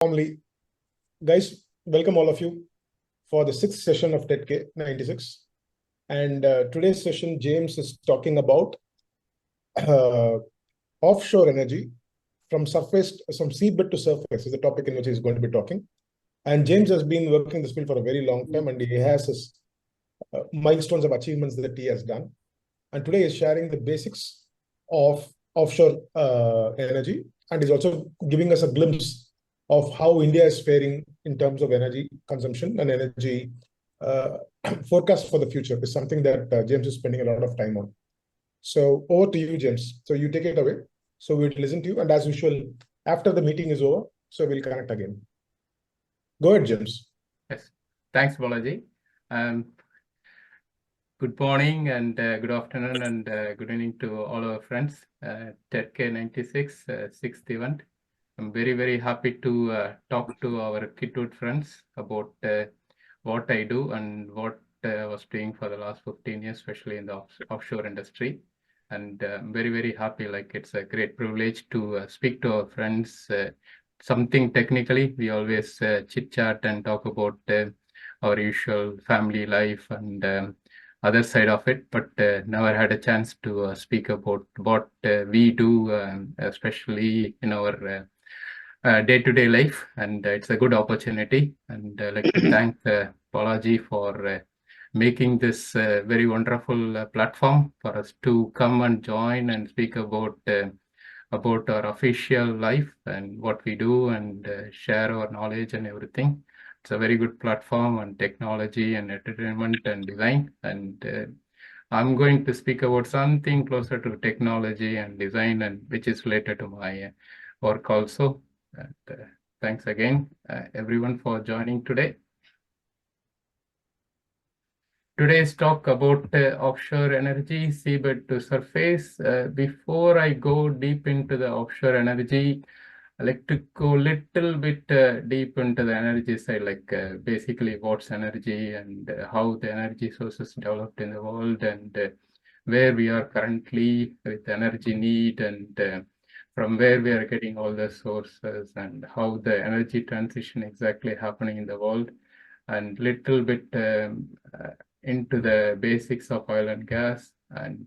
Warmly, guys, welcome all of you for the 6th session of K'96. And today's session, James is talking about offshore energy from seabed to surface is the topic in which he's going to be talking. And James has been working in this field for a very long time, and he has his milestones of achievements that he has done. And today he's sharing the basics of offshore energy, and he's also giving us a glimpse of how India is faring in terms of energy consumption and energy forecast for the future is something that James is spending a lot of time on. So over to you, James. So you take it away. So we'll listen to you. And as usual, after the meeting is over, so we'll connect again. Go ahead, James. Yes. Thanks, Balaji. Good morning and good afternoon and good evening to all our friends at K'96 6th event. I'm very, very happy to talk to our Kitwood friends about what I do and what I was doing for the last 15 years, especially in the offshore industry. And I'm very, very happy. Like, it's a great privilege to speak to our friends. Something technically, we always chit chat and talk about our usual family life and other side of it, but never had a chance to speak about what we do, especially in our day-to-day life, and it's a good opportunity. And I'd like to thank Balaji for making this very wonderful platform for us to come and join and speak about our official life and what we do and share our knowledge and everything. It's a very good platform on technology and entertainment and design. And I'm going to speak about something closer to technology and design, and which is related to my work also. And, thanks again, everyone, for joining today. Today's talk about offshore energy, seabed to surface. Before I go deep into the offshore energy, I like to go a little bit deep into the energy side, like basically what's energy and how the energy sources developed in the world, and where we are currently with energy need, and from where we are getting all the sources, and how the energy transition exactly happening in the world, and little bit into the basics of oil and gas, and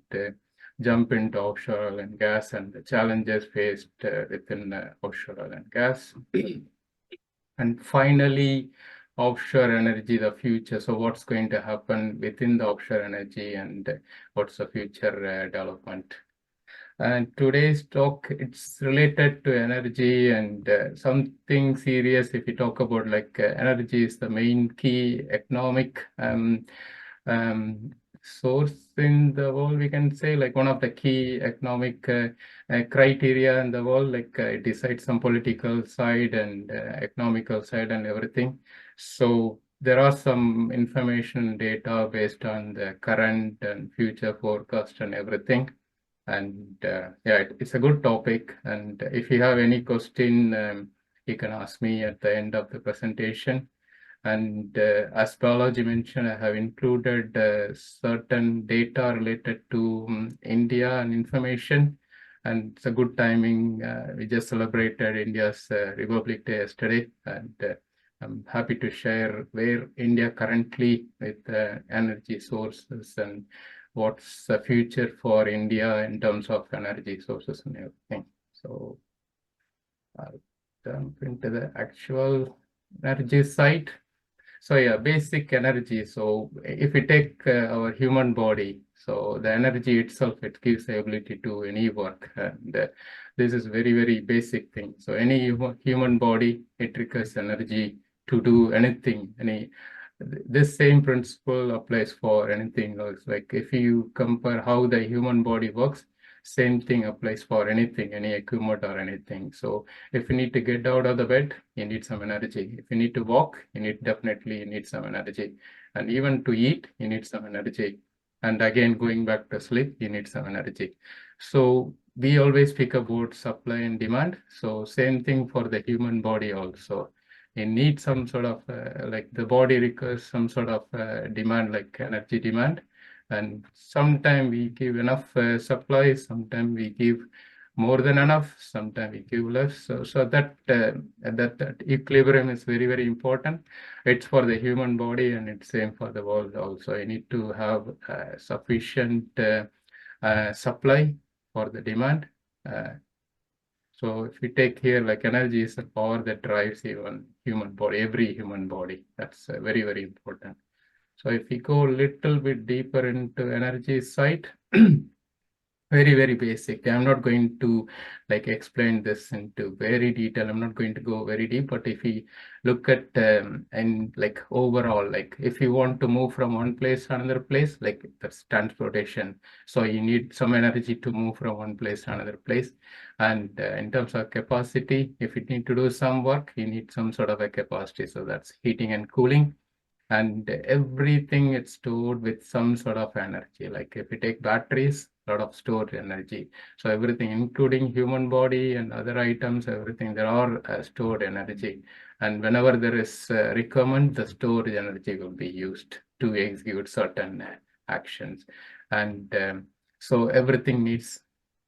jump into offshore oil and gas and the challenges faced within offshore oil and gas. And finally, offshore energy, the future. So what's going to happen within the offshore energy, and what's the future development? And today's talk, it's related to energy and something serious. If we talk about, like, energy is the main key economic source in the world, we can say, like one of the key economic criteria in the world, like it decides some political side and economical side and everything. So there are some information data based on the current and future forecast and everything. And yeah, it's a good topic. And if you have any question, you can ask me at the end of the presentation. And as Balaji mentioned, I have included certain data related to India and information. And it's a good timing. We just celebrated India's Republic Day yesterday. And I'm happy to share where India currently with energy sources and what's the future for India in terms of energy sources and everything. So I'll jump into the actual energy side. So yeah, basic energy. So if we take our human body, so the energy itself, it gives the ability to any work. And this is very, very basic thing. So any human body, it requires energy to do anything. This same principle applies for anything else. Like if you compare how the human body works, same thing applies for anything, any equipment or anything. So if you need to get out of the bed, you need some energy. If you need to walk, you need some energy. And even to eat, you need some energy. And again, going back to sleep, you need some energy. So we always speak about supply and demand. So same thing for the human body also. You need some sort of, like the body requires some sort of demand, like energy demand. And sometimes we give enough supply, sometimes we give more than enough, sometimes we give less. So that equilibrium is very, very important. It's for the human body and it's same for the world also. You need to have sufficient supply for the demand. So if we take here, like energy is the power that drives even human body, every human body. That's very, very important. So if we go a little bit deeper into energy side, very, very basic. I'm not going to like explain this into very detail. I'm not going to go very deep, but if we look at and like overall, like if you want to move from one place to another place, like that's transportation. So you need some energy to move from one place to another place. And in terms of capacity, if you need to do some work, you need some sort of a capacity. So that's heating and cooling. And everything is stored with some sort of energy. Like if you take batteries, a lot of stored energy. So everything, including human body and other items, everything, there are stored energy. And whenever there is requirement, the stored energy will be used to execute certain actions. And so everything needs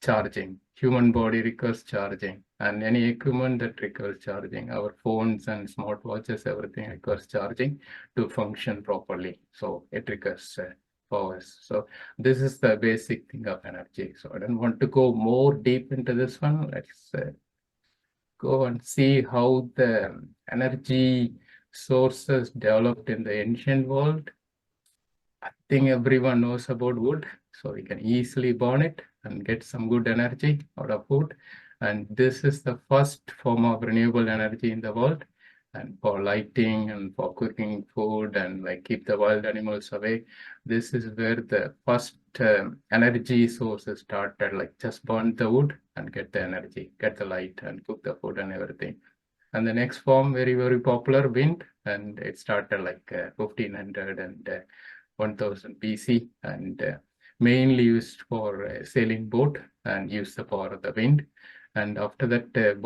charging. Human body requires charging, and any equipment that requires charging, our phones and smartwatches, everything requires charging to function properly. So it requires powers. So this is the basic thing of energy. So I don't want to go more deep into this one. Let's go and see how the energy sources developed in the ancient world. I think everyone knows about wood, so we can easily burn it and get some good energy out of wood. And this is the first form of renewable energy in the world, and for lighting and for cooking food and like keep the wild animals away. This is where the first energy sources started, like just burn the wood and get the energy, get the light and cook the food and everything. And the next form, very, very popular, wind, and it started like 1500 and 1000 BC, and mainly used for sailing boat and use the power of the wind. And after that,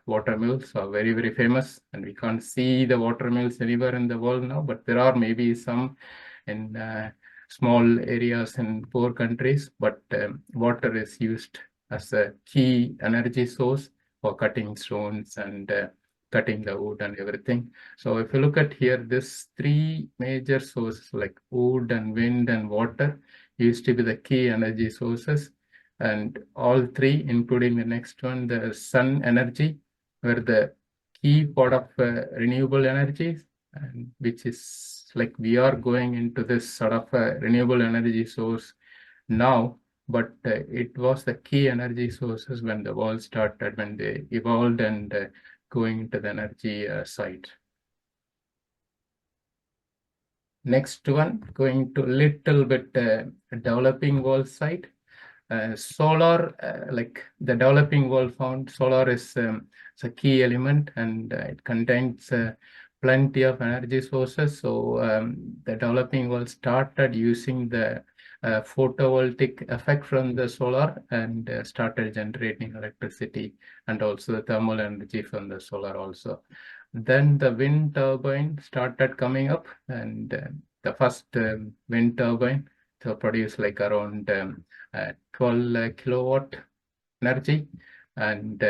water mills are very, very famous, and we can't see the water mills anywhere in the world now, but there are maybe some in small areas in poor countries, but water is used as a key energy source for cutting stones and cutting the wood and everything. So if you look at here, this three major sources like wood and wind and water used to be the key energy sources. And all three, including the next one, the sun energy, were the key part of renewable energy, and which is like we are going into this sort of renewable energy source now, but it was the key energy sources when the world started, when they evolved and going into the energy side. Next one, going to little bit developing world side. Solar, like the developing world found solar is a key element, and it contains plenty of energy sources. So the developing world started using the photovoltaic effect from the solar and started generating electricity, and also the thermal energy from the solar also. Then the wind turbine started coming up, and the first wind turbine to produce like around 12 kilowatt energy, and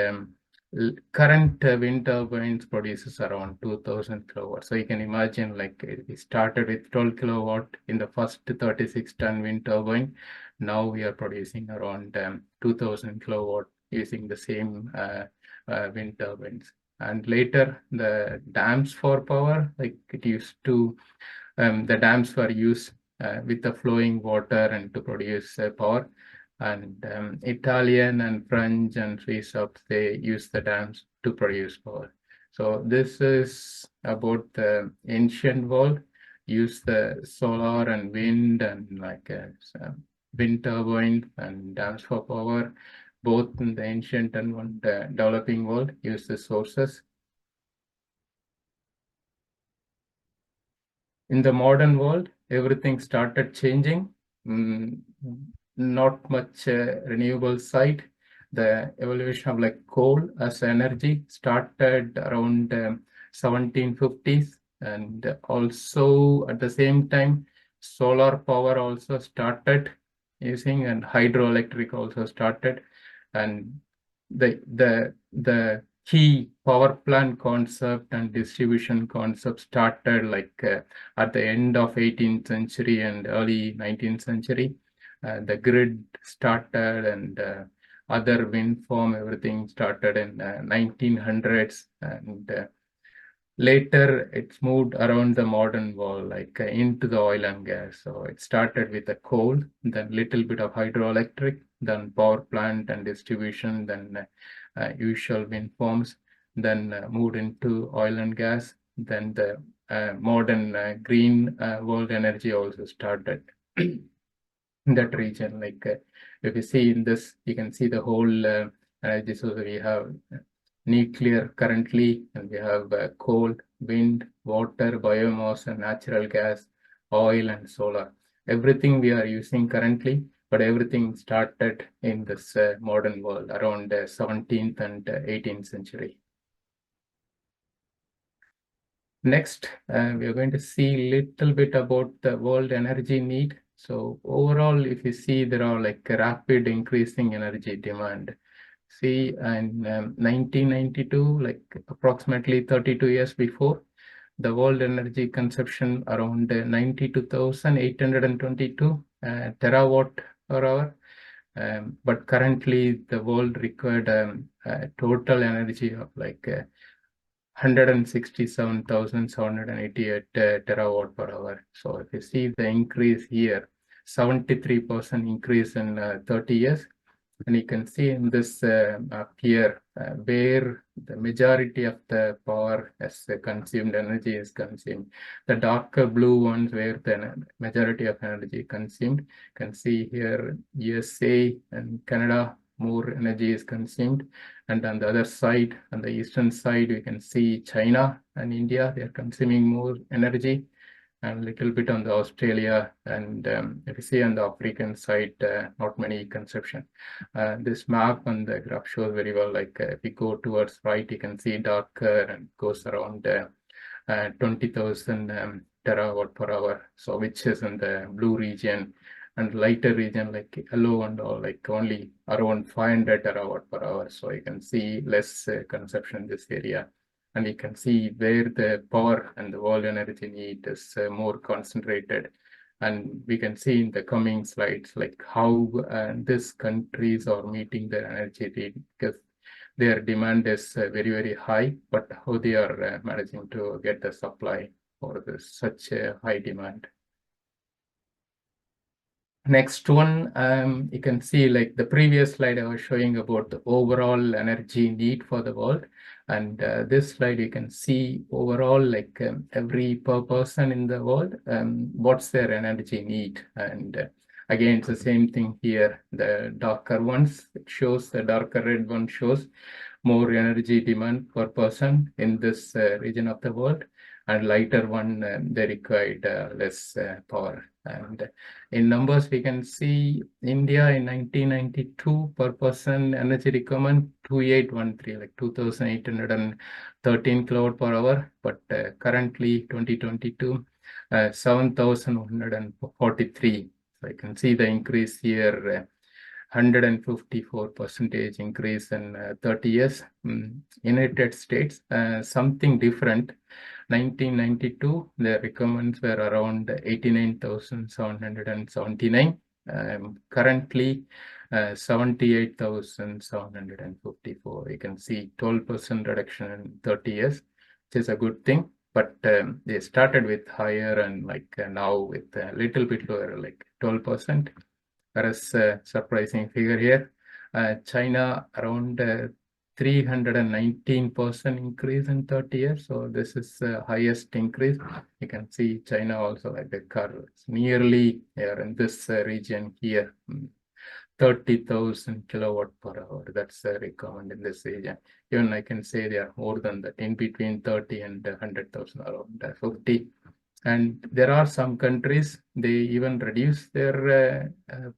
current wind turbines produces around 2000 kilowatts. So you can imagine, like we started with 12 kilowatt in the first 36-ton wind turbine. Now we are producing around 2000 kilowatt using the same wind turbines. And later the dams for power, like it used to, the dams were used with the flowing water and to produce power. And Italian and French and Swiss subs, they use the dams to produce power. So this is about the ancient world, use the solar and wind and like wind turbines and dams for power, both in the ancient and the developing world use the sources. In the modern world, everything started changing. Not much renewable side. The evolution of like coal as energy started around 1750s, and also at the same time solar power also started using, and hydroelectric also started. And the key power plant concept and distribution concept started like at the end of 18th century and early 19th century. The grid started and other wind farm, everything started in 1900s, and later it's moved around the modern world, like into the oil and gas. So it started with the coal, then little bit of hydroelectric, then power plant and distribution, then usual wind farms, then moved into oil and gas. Then the modern green world energy also started in that region. Like if you see in this, you can see the whole energy. So we have nuclear currently, and we have coal, wind, water, biomass, and natural gas, oil, and solar. Everything we are using currently, but everything started in this modern world around 17th and 18th century. Next, we are going to see a little bit about the world energy need. So overall, if you see, there are like a rapid increasing energy demand. See, in 1992, like approximately 32 years before, the world energy consumption around 92,822 terawatt per hour. But currently, the world required total energy of like 167,788 terawatt per hour. So if you see the increase here, 73% increase in 30 years. And you can see in this map here where the majority of the power as consumed energy is consumed. The darker blue ones where the majority of energy consumed. You can see here USA and Canada, more energy is consumed. And on the other side, on the eastern side, we can see China and India, they are consuming more energy. And a little bit on the Australia, and if you see on the African side, not many consumption. This map on the graph shows very well, like if you go towards right, you can see darker and goes around 20,000 terawatt per hour, so which is in the blue region, and lighter region like yellow and all, like only around 500 terawatt per hour. So you can see less consumption in this area. And you can see where the power and the world energy need is more concentrated. And we can see in the coming slides, like how these countries are meeting their energy need, because their demand is very, very high, but how they are managing to get the supply for this, such a high demand. Next one, you can see like the previous slide I was showing about the overall energy need for the world. And this slide, you can see overall like every per person in the world, what's their energy need. And again, it's the same thing here. The darker ones, it shows, the darker red one shows more energy demand per person in this region of the world. And lighter one, they required less power. And in numbers, we can see India in 1992 per person energy requirement 2813, like 2,813 kilowatt per hour. But currently 2022, 7,143. So you can see the increase here. 154% increase in 30 years. United States, something different. 1992, the requirements were around 89,779. Currently, 78,754. You can see 12% reduction in 30 years, which is a good thing. But they started with higher and like now with a little bit lower, like 12%. Whereas surprising figure here, China around 319% increase in 30 years. So this is the highest increase. You can see China also like the curve. It's nearly here in this region here, 30,000 kilowatt per hour. That's recommended in this region. Even I can say they are more than that, in between 30 and 100,000, around 50. And there are some countries, they even reduce their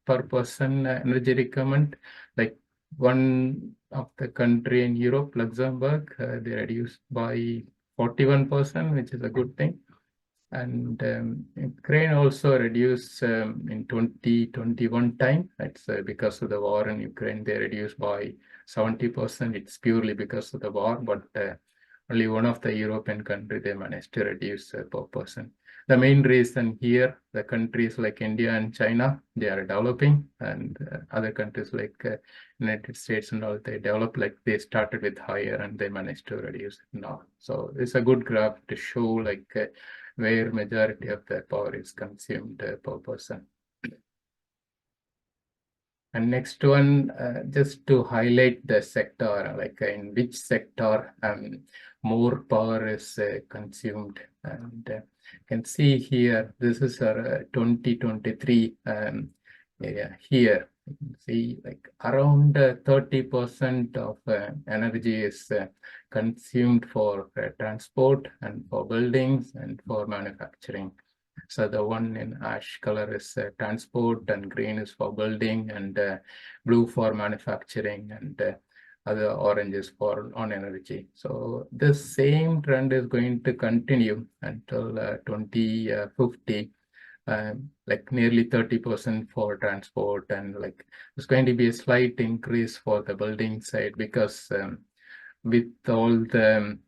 per person energy requirement. Like one of the country in Europe, Luxembourg, they reduced by 41%, which is a good thing. And Ukraine also reduced in 2021 time. It's because of the war in Ukraine, they reduced by 70%. It's purely because of the war, but only one of the European countries they managed to reduce per person. The main reason here, the countries like India and China, they are developing, and other countries like United States and all, they develop, like they started with higher and they managed to reduce it now. So it's a good graph to show like where majority of the power is consumed per person. And next one, just to highlight the sector, like in which sector more power is consumed. And you can see here, this is our 2023 area here. You can see like around 30% of energy is consumed for transport and for buildings and for manufacturing. So the one in ash color is transport, and green is for building, and blue for manufacturing, and other orange is for non-energy. So this same trend is going to continue until 2050. Like nearly 30% for transport, and like there's going to be a slight increase for the building side, because with all the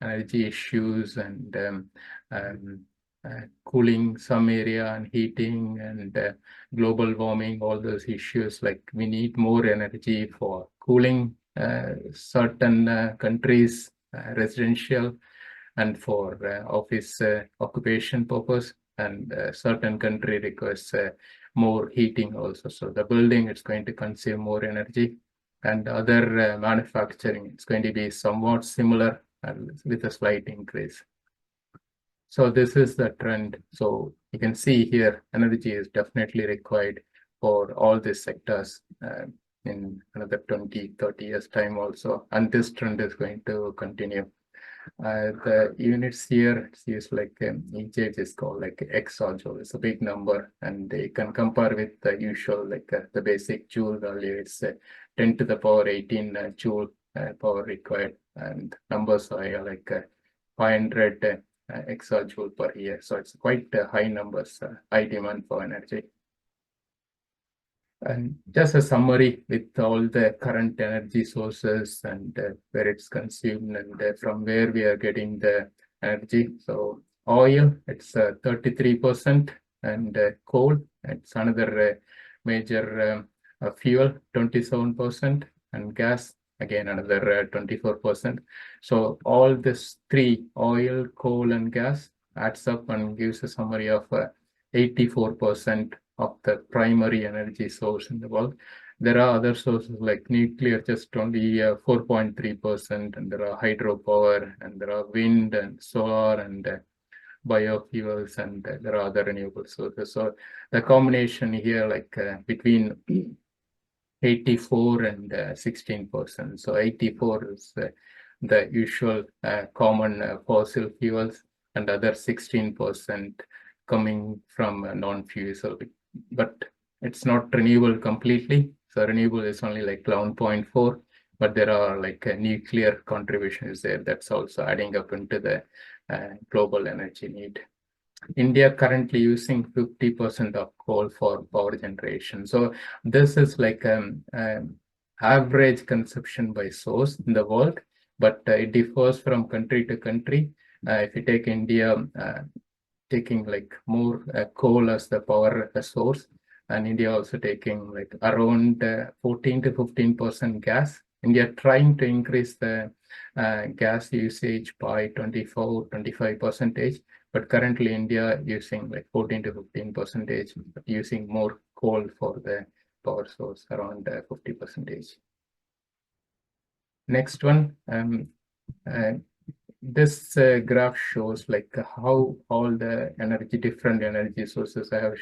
energy issues and cooling some area and heating and global warming, all those issues, like we need more energy for cooling certain countries, residential, and for office occupation purpose, and certain country requires more heating also. So the building is going to consume more energy, and other manufacturing, it's going to be somewhat similar and with a slight increase. So this is the trend. So you can see here, energy is definitely required for all these sectors in another 20, 30 years time also. And this trend is going to continue. The units here, it's like each is called like exajoule. It's a big number, and they can compare with the usual, like the basic joule value. It's 10 to the power 18 joule power required, and numbers are like 500 exajoule per year. So it's quite high numbers, high demand for energy. And just a summary with all the current energy sources and where it's consumed and from where we are getting the energy. So oil, it's 33%, and coal, it's another major fuel, 27%, and gas, again another 24%. So all this three, oil, coal, and gas, adds up and gives a summary of 84% of the primary energy source in the world. There are other sources like nuclear, just only 4.3%, and there are hydropower, and there are wind and solar and biofuels, and there are other renewable sources. So the combination here, like between 84 and 16%. So 84 is the usual common fossil fuels, and other 16% coming from non-fusel, but it's not renewable completely. So renewable is only like 11.4, but there are like nuclear contributions there. That's also adding up into the global energy need. India currently using 50% of coal for power generation. So this is like average consumption by source in the world, but it differs from country to country. If you take India, taking like more coal as the power source, and India also taking like around 14 to 15% gas. India trying to increase the gas usage by 24-25%, but currently India using like 14 to 15%, using more coal for the power source, around 50%. Next one. This graph shows like how all the different energy sources I have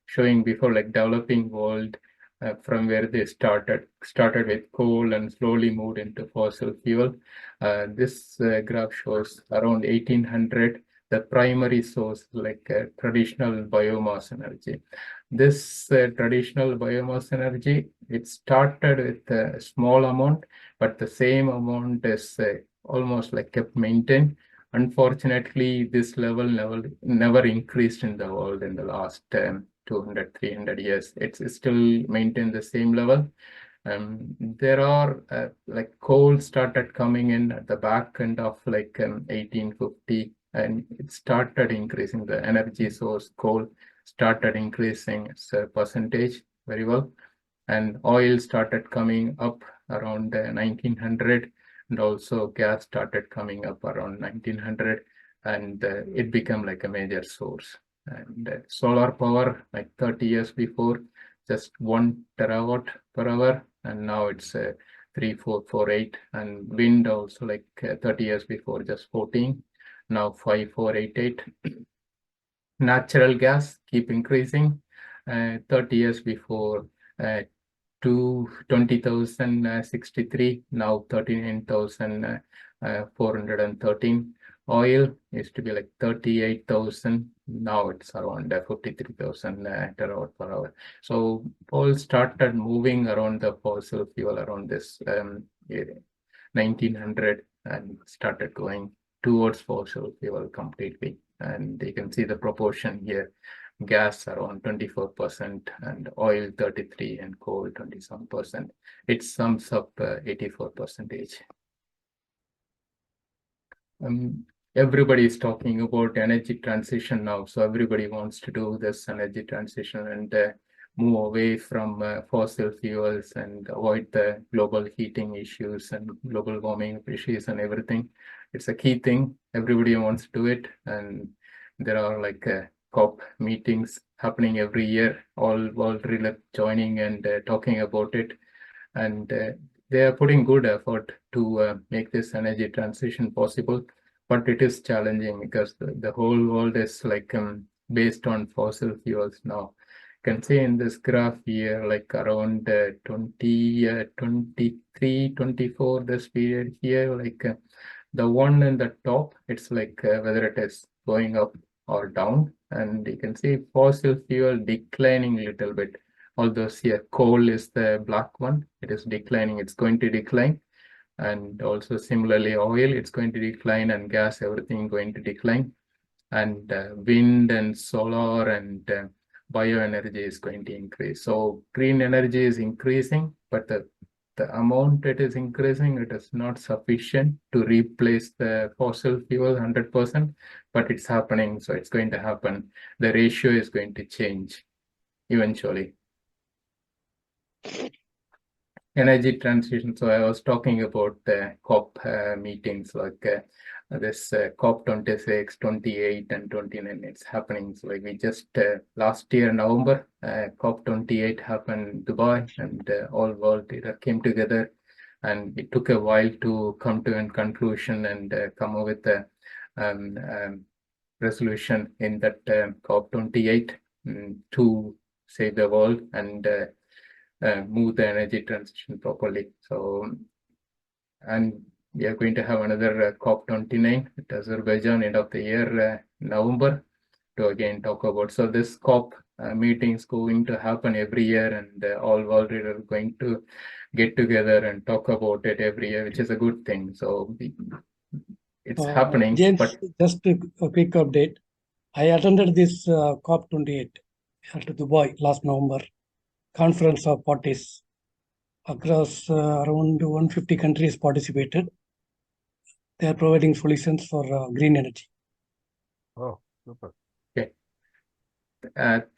showing before, like developing world, from where they started with coal and slowly moved into fossil fuel. This graph shows around 1800, the primary source, like traditional biomass energy. This traditional biomass energy, it started with a small amount, but the same amount is almost like kept maintained Unfortunately, this level never increased in the world in the last 200, 300 years. It's still maintained the same level. There are like coal started coming in at the back end of like 1850, and it started increasing. The energy source coal started increasing its percentage very well, and oil started coming up around 1900, and also gas started coming up around 1900, and it became like a major source. And solar power, like 30 years before, just 1 terawatt per hour, and now it's 3448. And wind also, like 30 years before, just 14, now 5488. Natural gas keep increasing. 30 years before, to 20,063, now 39,413. Oil used to be like 38,000, now it's around 53,000 terawatt per hour. So all started moving around the fossil fuel around this 1900, and started going towards fossil fuel completely. And you can see the proportion here. Gas around 24% and oil 33% and coal 20-some%. It sums up 84%. Everybody is talking about energy transition now, so everybody wants to do this energy transition and move away from fossil fuels and avoid the global heating issues and global warming issues and everything. It's a key thing. Everybody wants to do it, and there are like COP meetings happening every year, all world joining and talking about it, and they are putting good effort to make this energy transition possible. But it is challenging because the whole world is like based on fossil fuels now. You can see in this graph here, like around 23, 24, this period here, like the one in the top, it's like whether it is going up or down, and you can see fossil fuel declining a little bit. Although here coal is the black one, it is declining, it's going to decline. And also similarly oil, it's going to decline, and gas, everything going to decline. And wind and solar and bioenergy is going to increase. So green energy is increasing, but the amount it is increasing, it is not sufficient to replace the fossil fuel 100%, but it's happening. So it's going to happen. The ratio is going to change eventually. Energy transition. So I was talking about the COP meetings, like this COP 26, 28, and 29. It's happening. So like we just last year November, COP 28 happened in Dubai, and all world leaders came together, and it took a while to come to a conclusion and come up with a resolution in that COP 28 to save the world and move the energy transition properly. So, and we are going to have another COP 29 at Azerbaijan end of the year, November, to again talk about. So this COP meeting is going to happen every year, and all world leaders are going to get together and talk about it every year, which is a good thing. So it's happening. James, but just a quick update. I attended this COP 28 at Dubai last November. Conference of parties across around 150 countries participated. They are providing solutions for green energy. Oh, super. Okay.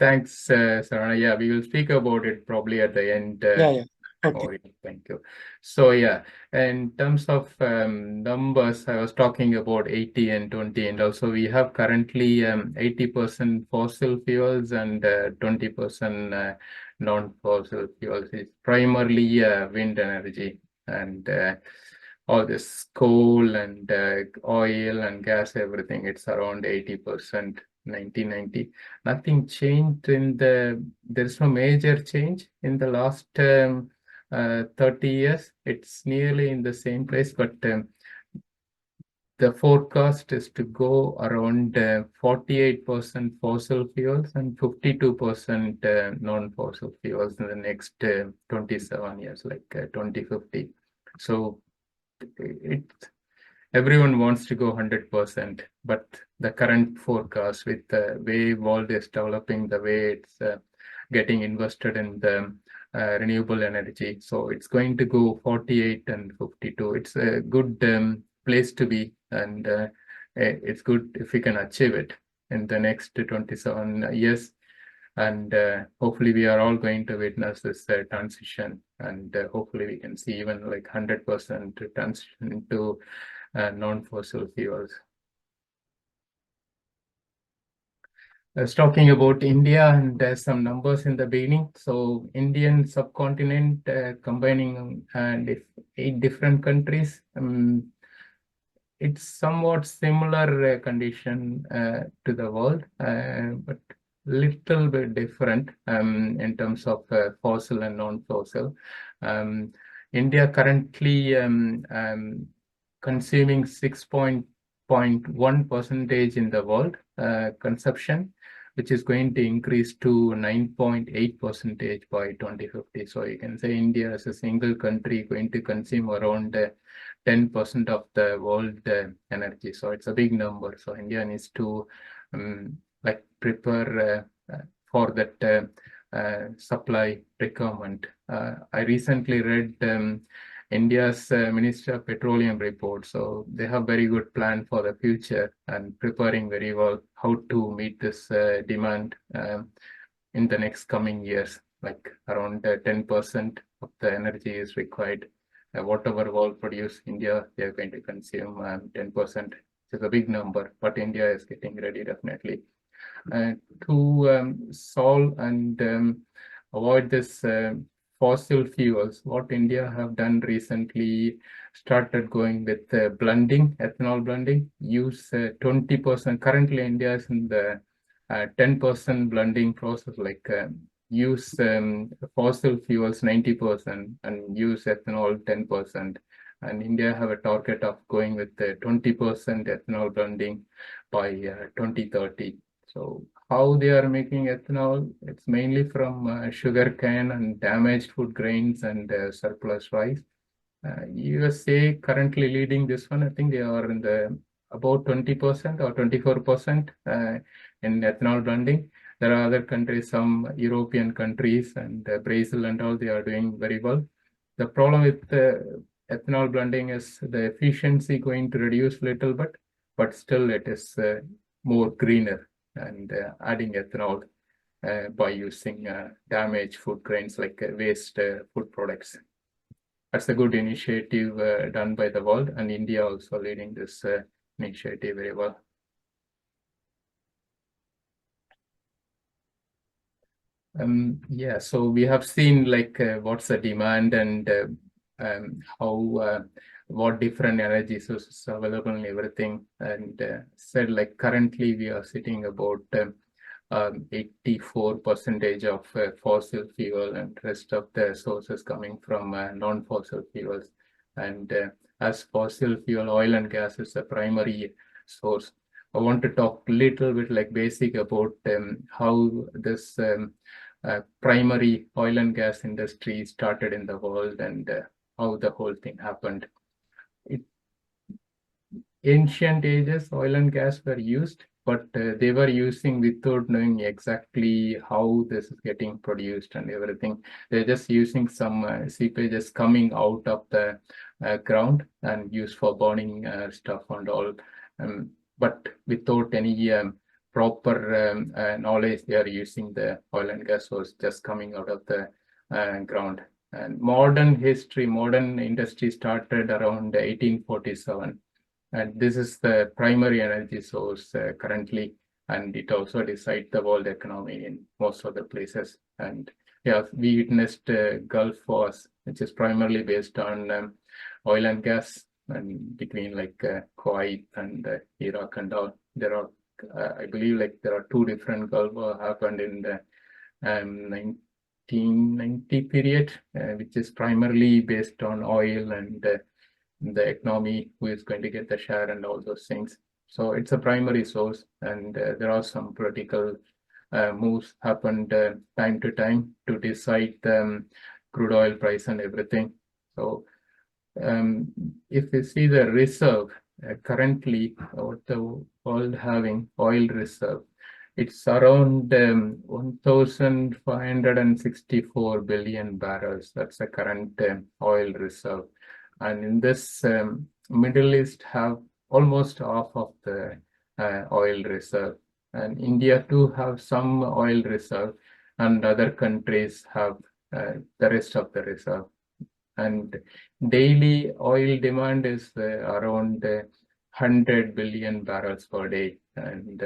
Thanks, Sarana. Yeah, we will speak about it probably at the end. Yeah. Okay. Thank you. So yeah, in terms of numbers, I was talking about 80 and 20, and also we have currently 80% fossil fuels and 20% non-fossil fuels. It's primarily wind energy, and all this coal and oil and gas, everything, it's around 80%. 1990, nothing changed in there's no major change in the last 30 years. It's nearly in the same place, but the forecast is to go around 48% fossil fuels and 52% non-fossil fuels in the next 27 years, like 2050. So everyone wants to go 100%, but the current forecast with the way world is developing, the way it's getting invested in the renewable energy, so it's going to go 48 and 52. It's a good place to be, and it's good if we can achieve it in the next 27 years. And hopefully we are all going to witness this transition, and hopefully we can see even like 100% transition to non-fossil fuels. Talking about India, and some numbers in the beginning. So Indian subcontinent combining 8 different countries. It's somewhat similar condition to the world, but little bit different in terms of fossil and non-fossil. India currently consuming 6.1% in the world consumption, which is going to increase to 9.8% by 2050. So you can say India as a single country going to consume around 10% of the world energy. So it's a big number. So India needs to like prepare for that supply requirement. I recently read India's Minister of Petroleum report. So they have very good plan for the future and preparing very well how to meet this demand in the next coming years. Like around 10% of the energy is required. Whatever world produce, India, they are going to consume 10%. It's a big number, but India is getting ready definitely. To solve and avoid this fossil fuels, what India have done recently, started going with blending, ethanol blending, use 20%. Currently, India is in the 10% blending process, like use fossil fuels 90% and use ethanol 10%. And India have a target of going with 20% ethanol blending by 2030. So how they are making ethanol? It's mainly from sugar cane and damaged food grains and surplus rice. USA currently leading this one. I think they are in the about 20% or 24% in ethanol blending. There are other countries, some European countries and Brazil and all, they are doing very well. The problem with ethanol blending is the efficiency going to reduce little bit, but still it is more greener, and adding ethanol by using damaged food grains like waste food products. That's a good initiative done by the world, and India also leading this initiative very well. Yeah, so we have seen like what's the demand and how what different energy sources are available and everything, and said like currently we are sitting about 84% of fossil fuel, and rest of the sources coming from non-fossil fuels. And as fossil fuel, oil and gas is the primary source. I want to talk a little bit like basic about how this primary oil and gas industry started in the world, and how the whole thing happened. Ancient ages, oil and gas were used, but they were using without knowing exactly how this is getting produced and everything. They're just using some seepages coming out of the ground and used for burning stuff and all, but without any proper knowledge. They are using the oil and gas source just coming out of the ground. And modern history, modern industry started around 1847. And this is the primary energy source currently, and it also decides the world economy in most of the places. And yeah, we witnessed Gulf Wars, which is primarily based on oil and gas, and between like Kuwait and Iraq and all. There are, I believe, like there are 2 different Gulf Wars happened in the 1990 period, which is primarily based on oil and the economy, who is going to get the share and all those things. So it's a primary source, and there are some political moves happened time to time to decide the crude oil price and everything. So if you see the reserve, currently what the world having oil reserve, it's around 1,564 billion barrels. That's the current oil reserve. And in this, Middle East have almost half of the oil reserve. And India too have some oil reserve, and other countries have the rest of the reserve. And daily oil demand is around 100 billion barrels per day. And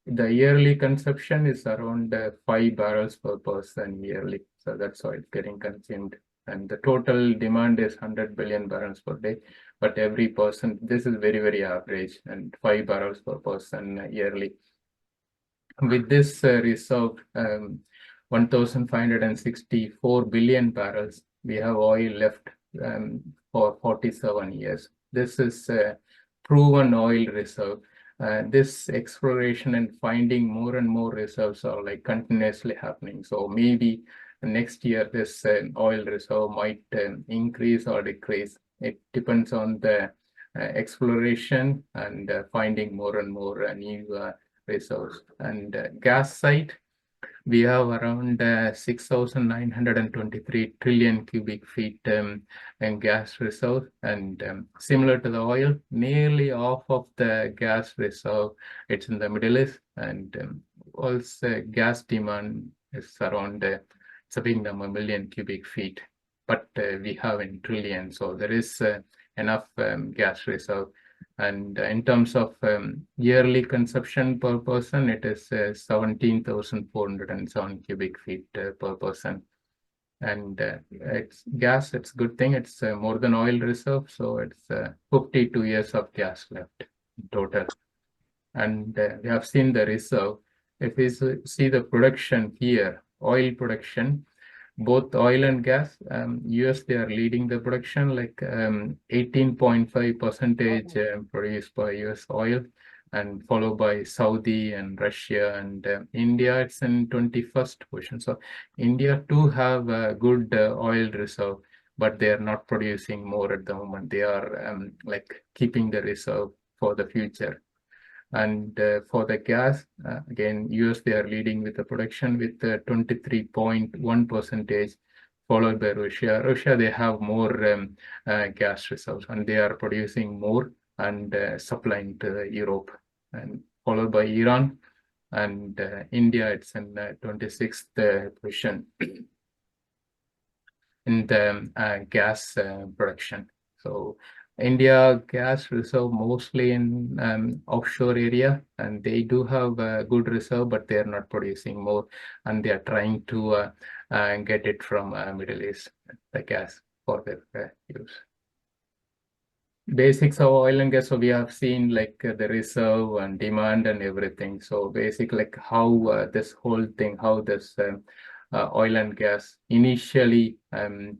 the yearly consumption is around 5 barrels per person yearly. So that's why it's getting consumed. And the total demand is 100 billion barrels per day. But every person, this is very, very average, and 5 barrels per person yearly. With this reserve, 1,564 billion barrels, we have oil left for 47 years. This is proven oil reserve. This exploration and finding more and more reserves are like continuously happening. So maybe next year this oil reserve might increase or decrease. It depends on the exploration and finding more and more new reserves. And gas side, we have around 6,923 trillion cubic feet in gas reserve. And similar to the oil, nearly half of the gas reserve, it's in the Middle East. And also gas demand is around, it's a big number, 1 million cubic feet, but we have in trillion. So there is enough gas reserve. And in terms of yearly consumption per person, it is 17,407 cubic feet per person. And it's gas, it's a good thing. It's more than oil reserve. So it's 52 years of gas left in total. And we have seen the reserve. If we see the production here, oil production, both oil and gas, US, they are leading the production, like 18.5% produced by US oil, and followed by Saudi and Russia, and India, it's in 21st position. So India too have a good oil reserve, but they are not producing more at the moment. They are like keeping the reserve for the future. And for the gas, again, US, they are leading with the production with 23.1%, followed by Russia. Russia, they have more gas reserves, and they are producing more and supplying to Europe. And followed by Iran, and India, it's in 26th position in the gas production. So India gas reserve mostly in offshore area, and they do have a good reserve, but they are not producing more, and they are trying to get it from Middle East, the gas for their use. Basics of oil and gas, so we have seen like the reserve and demand and everything. So basic, like how this whole thing, how this oil and gas initially happened,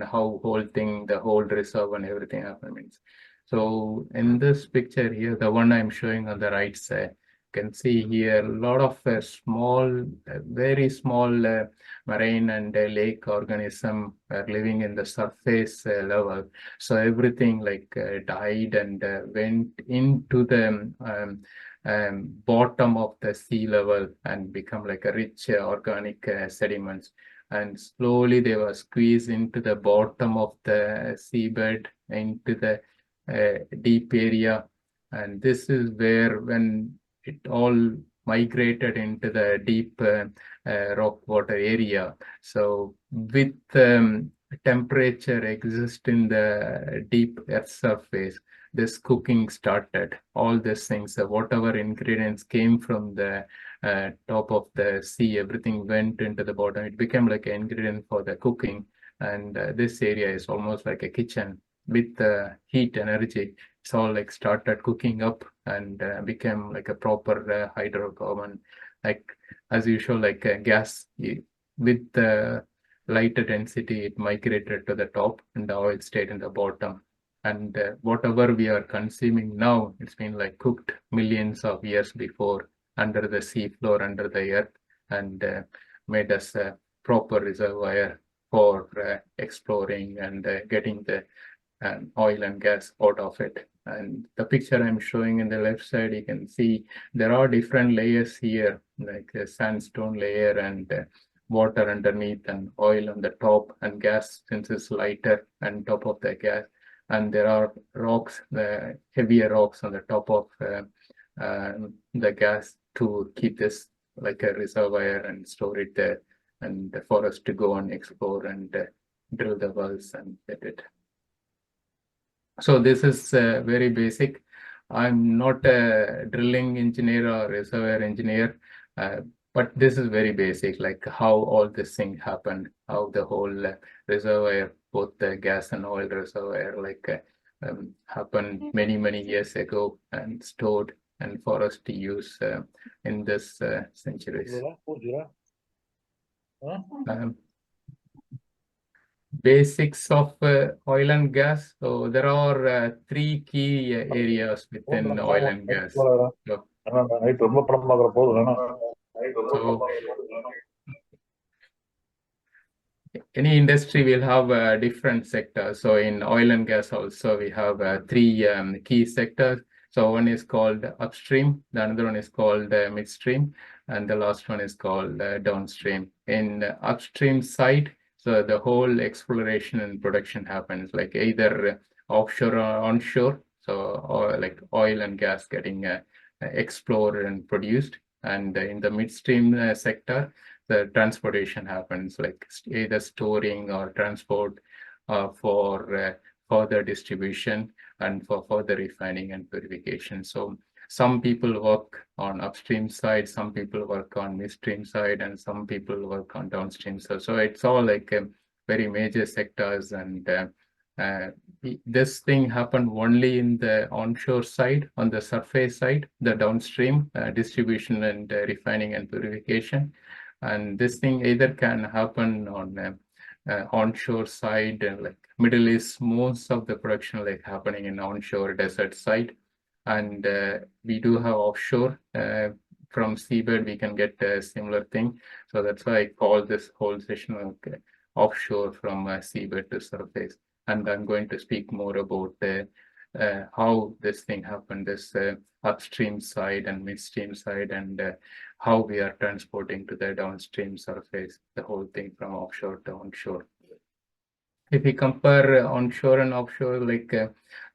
how whole thing, the whole reserve and everything happened. So in this picture here, the one I'm showing on the right side, you can see here a lot of small, very small marine and lake organism are living in the surface level. So everything like died and went into the bottom of the sea level and become like a rich organic sediments. And slowly they were squeezed into the bottom of the seabed, into the deep area. And this is where, when it all migrated into the deep rock water area. So with temperature exist in the deep earth surface, this cooking started. All these things, whatever ingredients came from the top of the sea, everything went into the bottom. It became like an ingredient for the cooking. And this area is almost like a kitchen with heat energy. It's all like started cooking up and became like a proper hydrocarbon. Like as usual, like gas with the lighter density, it migrated to the top, and the oil stayed in the bottom. And whatever we are consuming now, it's been like cooked millions of years before under the sea floor, under the earth, and made us a proper reservoir for exploring and getting the and oil and gas out of it. And the picture I'm showing in the left side, you can see there are different layers here, like a sandstone layer and water underneath and oil on the top, and gas since it's lighter and top of the gas. And there are rocks, the heavier rocks on the top of the gas to keep this like a reservoir and store it there, and for us to go and explore and drill the wells and get it. So this is very basic. I'm not a drilling engineer or reservoir engineer, but this is very basic, like how all this thing happened, how the whole reservoir, both the gas and oil reservoir, like happened many years ago and stored and for us to use in this centuries. Basics of oil and gas. So there are 3 key areas within oil and gas. So any industry will have different sectors. So in oil and gas also we have 3 key sectors. So one is called upstream, the another one is called midstream, and the last one is called downstream. In the upstream side, so the whole exploration and production happens like either offshore or onshore. So or like oil and gas getting explored and produced. And in the midstream sector, the transportation happens like either storing or transport for further distribution and for further refining and purification. So some people work on upstream side, some people work on midstream side, and some people work on downstream. So it's all like very major sectors, and this thing happened only in the onshore side, on the surface side, the downstream distribution and refining and purification. And this thing either can happen on onshore side, like Middle East, most of the production like happening in onshore desert side. And we do have offshore. From Seabed, we can get a similar thing. So that's why I call this whole session offshore from seabed to surface. And I'm going to speak more about how this thing happened, this upstream side and midstream side, and how we are transporting to the downstream surface, the whole thing from offshore to onshore. If we compare onshore and offshore, like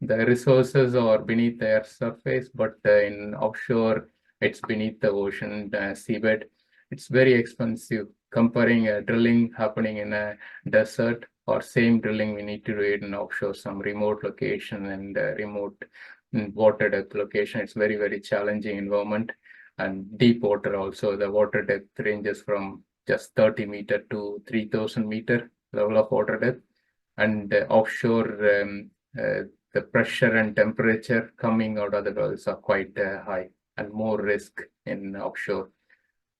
the resources are beneath the earth's surface, but in offshore, it's beneath the ocean seabed. It's very expensive. Comparing drilling happening in a desert or same drilling we need to do it in offshore, some remote location and remote water depth location. It's very challenging environment, and deep water also. The water depth ranges from just 30 meter to 3,000 meter level of water depth. And offshore, the pressure and temperature coming out of the wells are quite high, and more risk in offshore.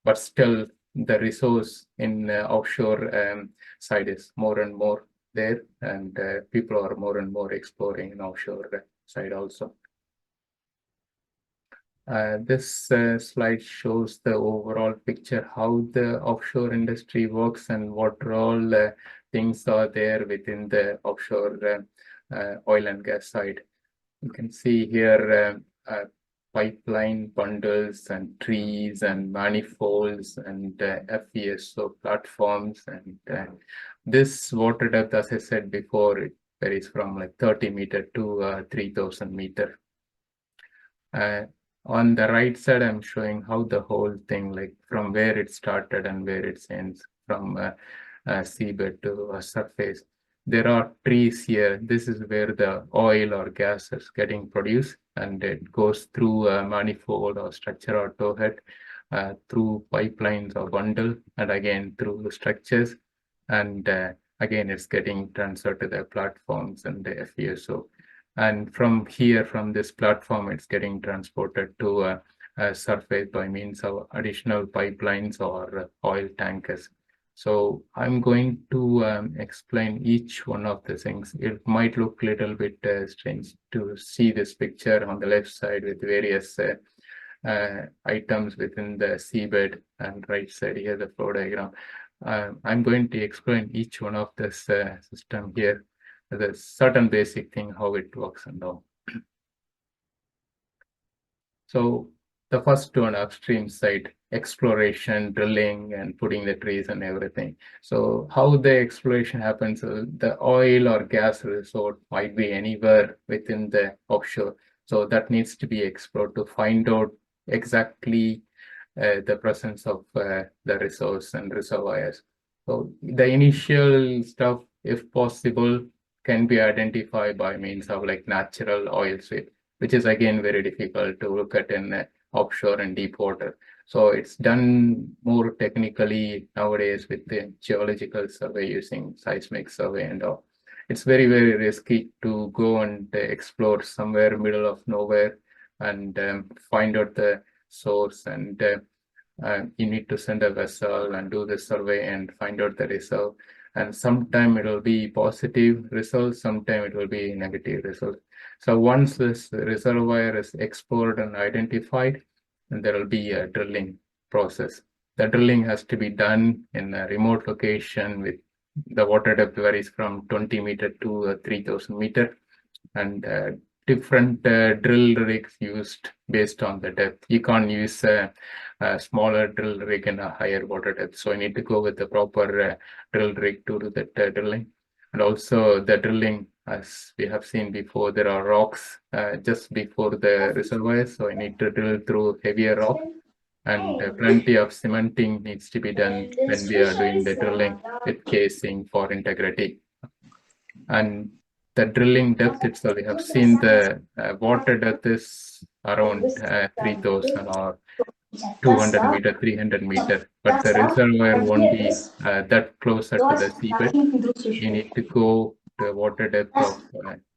But still, the resource in offshore side is more and more there, and people are more and more exploring in offshore side also. This slide shows the overall picture, how the offshore industry works and what all things are there within the offshore oil and gas side. You can see here pipeline bundles and trees and manifolds and FPSO platforms, and this water depth, as I said before, it varies from like 30 meter to 3,000 meter. On the right side, I'm showing how the whole thing, like from where it started and where it ends, from seabed to surface. There are trees here. This is where the oil or gas is getting produced, and it goes through a manifold or structure or towhead, through pipelines or bundle, and again through structures, and again it's getting transferred to the platforms and the FPSO. And from here, from this platform, it's getting transported to a surface by means of additional pipelines or oil tankers. So I'm going to explain each one of the things. It might look a little bit strange to see this picture on the left side with various items within the seabed, and right side here the flow diagram. I'm going to explain each one of this system here. the certain basic thing, how it works and all. So the first one, upstream side, exploration, drilling, and putting the trees and everything. So how the exploration happens, the oil or gas resource might be anywhere within the offshore. So that needs to be explored to find out exactly the presence of the resource and reservoirs. So the initial stuff, if possible, can be identified by means of like natural oil sweep, which is again very difficult to look at in offshore and deep water. So it's done more technically nowadays with the geological survey using seismic survey and all. It's very, very risky to go and explore somewhere middle of nowhere and find out the source, and you need to send a vessel and do the survey and find out the result. And sometime it will be positive results, sometime it will be negative results. So once this reservoir is explored and identified, and there will be a drilling process. The drilling has to be done in a remote location with the water depth varies from 20 meter to 3000 meter, and different drill rigs used based on the depth. You can't use a smaller drill rig in a higher water depth. So you need to go with the proper drill rig to do that drilling. And also the drilling, as we have seen before, there are rocks just before the reservoir. So you need to drill through heavier rock, and plenty of cementing needs to be done when we are doing the drilling with casing for integrity. And the drilling depth itself, we have seen the water depth is around 3000 or 200 meter, 300 meter, but the reservoir won't be that closer to the seabed. You need to go to a water depth of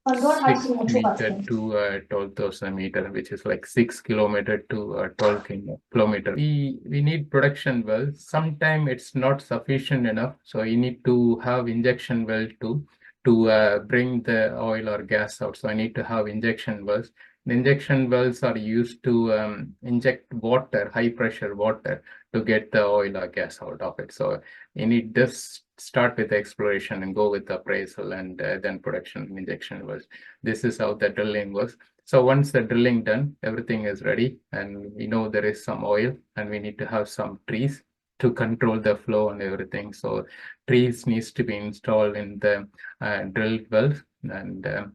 6 meter to 12,000 meter, which is like 6 kilometer to 12 kilometer. We need production wells. Sometimes it's not sufficient enough, so you need to have injection well too, to bring the oil or gas out. So I need to have injection wells. The injection wells are used to inject water, high pressure water, to get the oil or gas out of it. So you need this start with exploration and go with appraisal and then production and injection wells. This is how the drilling works. So once the drilling done, everything is ready, and we know there is some oil, and we need to have some trees to control the flow and everything. So trees needs to be installed in the drilled wells, and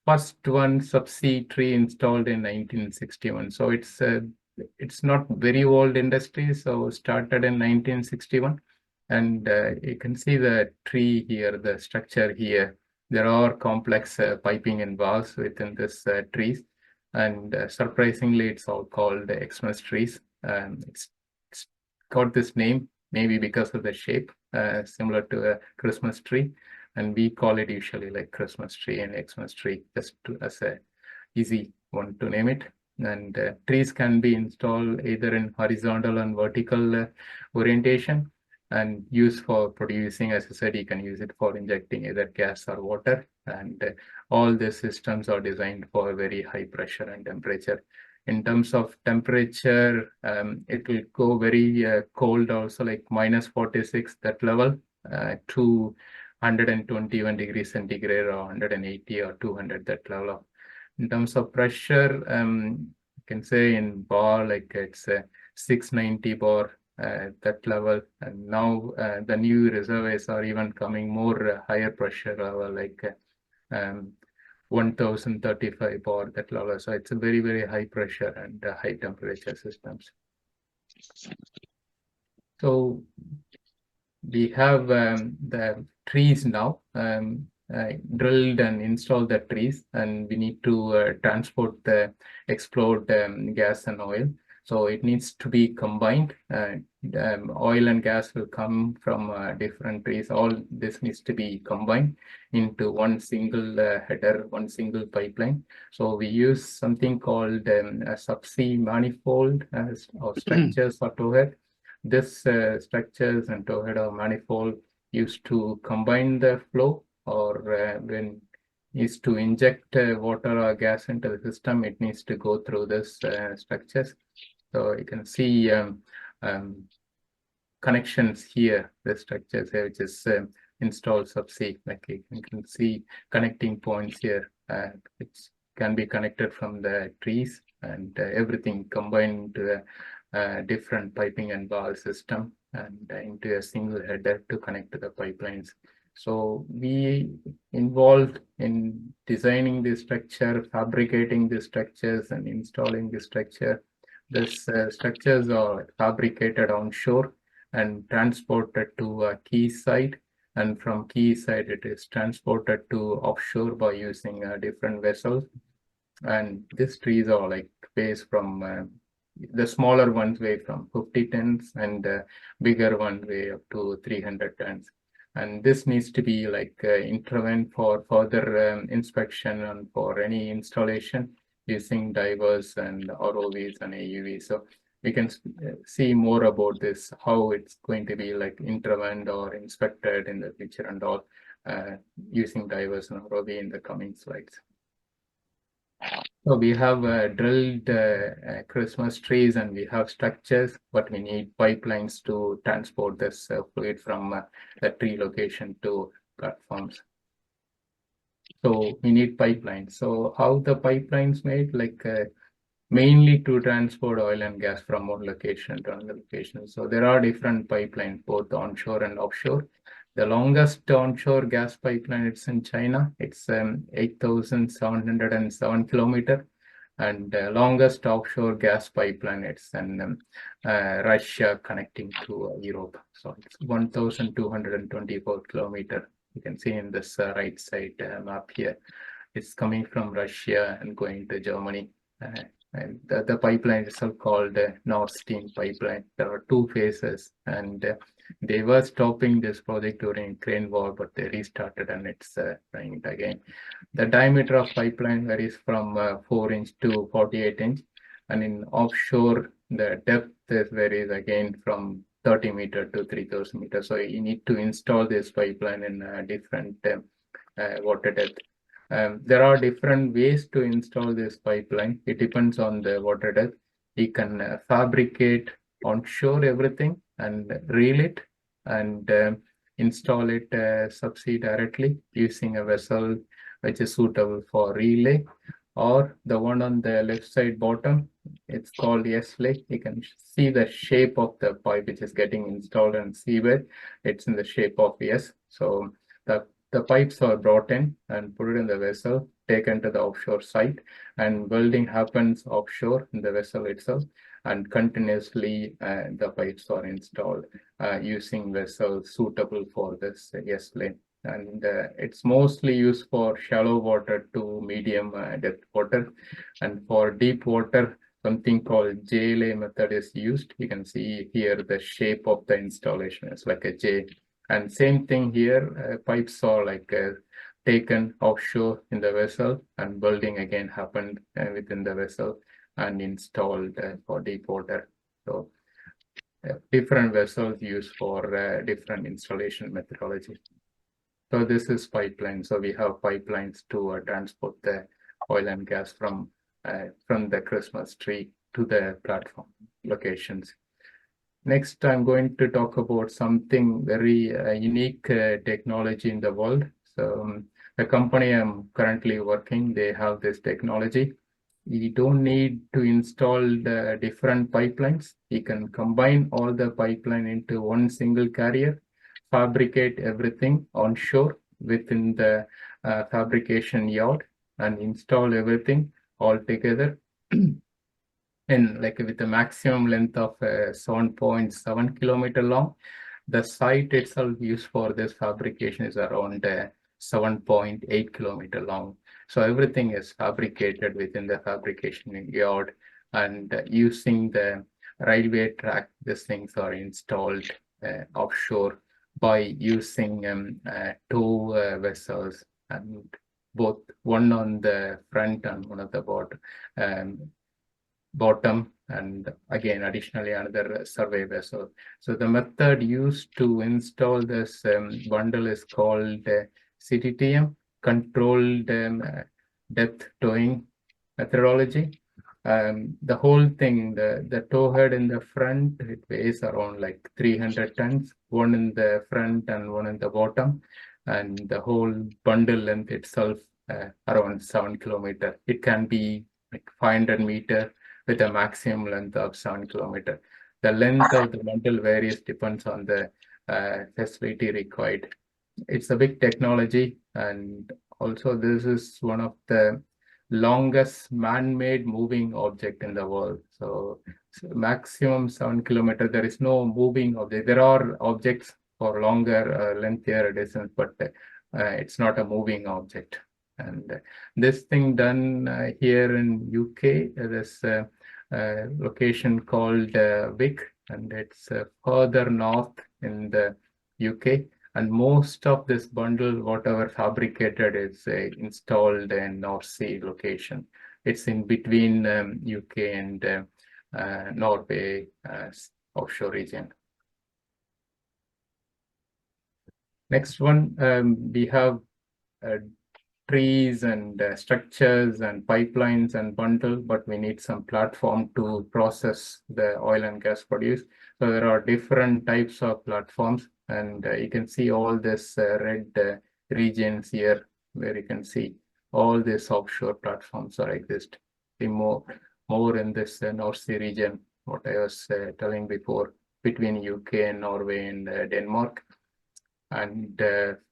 first one subsea tree installed in 1961. So it's not very old industry. So started in 1961, and you can see the tree here, the structure here. There are complex piping and valves within this trees, and surprisingly, it's all called Xmas trees. It's got this name maybe because of the shape, similar to a Christmas tree. And we call it usually like Christmas tree and Xmas tree, just as a easy one to name it. And trees can be installed either in horizontal and vertical orientation, and used for producing, as I said, you can use it for injecting either gas or water. And all the systems are designed for very high pressure and temperature. In terms of temperature, it will go very cold also, like -46, that level, to 121 degrees centigrade or 180 or 200, that level. In terms of pressure, you can say in bar, like it's 690 bar, that level. And now the new reservoirs are even coming more higher pressure level, like 1035 bar, that level. So it's a very, very high pressure and high temperature systems. So we have the trees now, drilled and installed the trees, and we need to transport the explored gas and oil. So it needs to be combined. Oil and gas will come from different trees. All this needs to be combined into one single header, one single pipeline. So we use something called a subsea manifold or structures or towhead. This structures and towhead or manifold used to combine the flow, or when is to inject water or gas into the system, it needs to go through this structures. So you can see connections here, the structures here, which is install subsea. Like you can see connecting points here, which can be connected from the trees, and everything combined into a different piping and valve system, and into a single header to connect to the pipelines. So we involved in designing the structure, fabricating the structures, and installing the structure. These structures are fabricated onshore and transported to a quay site, and from quay site it is transported to offshore by using different vessels. And these trees are like weighs from the smaller ones weigh from 50 tons, and bigger one weigh up to 300 tons. And this needs to be like intervened for further inspection and for any installation using divers and ROVs and AUVs. So we can see more about this, how it's going to be like intervened or inspected in the future and all, using divers and ROV in the coming slides. So we have drilled Christmas trees, and we have structures, but we need pipelines to transport this fluid from the tree location to platforms. So we need pipelines. So how the pipelines made? Like mainly to transport oil and gas from one location to another location. So there are different pipelines, both onshore and offshore. The longest onshore gas pipeline, it's in China. It's 8,707 kilometers. And longest offshore gas pipeline, it's in Russia connecting to Europe. So it's 1,224 kilometers. You can see in this right side map here. It's coming from Russia and going to Germany. And the pipeline itself called Nord Stream pipeline. There are two phases, and they were stopping this project during Ukraine war, but they restarted, and it's running it again. The diameter of pipeline varies from 4-inch to 48-inch, and in offshore, the depth varies again from 30 meters to 3,000 meters. So you need to install this pipeline in different water depth. There are different ways to install this pipeline. It depends on the water depth. You can fabricate onshore everything and reel it and install it subsea directly using a vessel which is suitable for relay. Or the one on the left side bottom, it's called S-lay. You can see the shape of the pipe which is getting installed in Seabed. It's in the shape of S. So the pipes are brought in and put it in the vessel, taken to the offshore site, and welding happens offshore in the vessel itself, and continuously the pipes are installed using vessels suitable for this S-lay. And it's mostly used for shallow water to medium depth water, and for deep water, something called J-lay method is used. You can see here the shape of the installation is like a J. And same thing here, pipes are like taken offshore in the vessel, and welding again happened within the vessel and installed for deep water. So different vessels used for different installation methodology. So this is pipeline. So we have pipelines to transport the oil and gas from the Christmas tree to the platform locations. Next, I'm going to talk about something very unique technology in the world. So the company I'm currently working, they have this technology. You don't need to install the different pipelines. You can combine all the pipeline into one single carrier, fabricate everything onshore within the fabrication yard, and install everything all together. And like with a maximum length of 7.7 kilometer long. The site itself used for this fabrication is around 7.8 kilometer long. So everything is fabricated within the fabrication yard, and using the railway track, these things are installed offshore by using two vessels, and both one on the front and one at the bottom, and again additionally another survey vessel. So the method used to install this bundle is called CTTM, controlled depth towing methodology. The whole thing, the towhead in the front, it weighs around like 300 tons, one in the front and one in the bottom, and the whole bundle length itself around 7 kilometers. It can be like 500 meters with a maximum length of 7 kilometers. The length of the bundle varies, depends on the facility required. It's a big technology, and also this is one of the longest man-made moving object in the world. So maximum 7 kilometers. There is no moving object. There are objects for longer lengthier distance, but it's not a moving object. And this thing done here in UK, there's a location called wiith, and it's further north in the UK. And most of this bundle, whatever fabricated, is installed in North Sea location. It's in between UK and Norway offshore region. Next one, we have trees and structures and pipelines and bundle, but we need some platform to process the oil and gas produced. So there are different types of platforms, and you can see all this red regions here, where you can see all these offshore platforms are exist. More in this North Sea region, what I was telling before, between UK and Norway and Denmark, and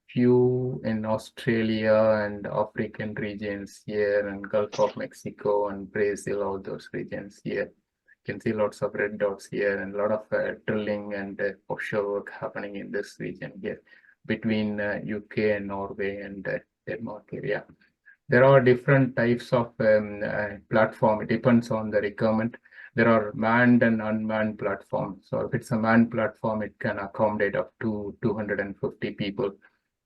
few in Australia and African regions here, and Gulf of Mexico and Brazil, all those regions here. You can see lots of red dots here, and a lot of drilling and offshore work happening in this region here between UK and Norway and Denmark area. There are different types of platform. It depends on the requirement. There are manned and unmanned platforms. So if it's a manned platform, it can accommodate up to 250 people.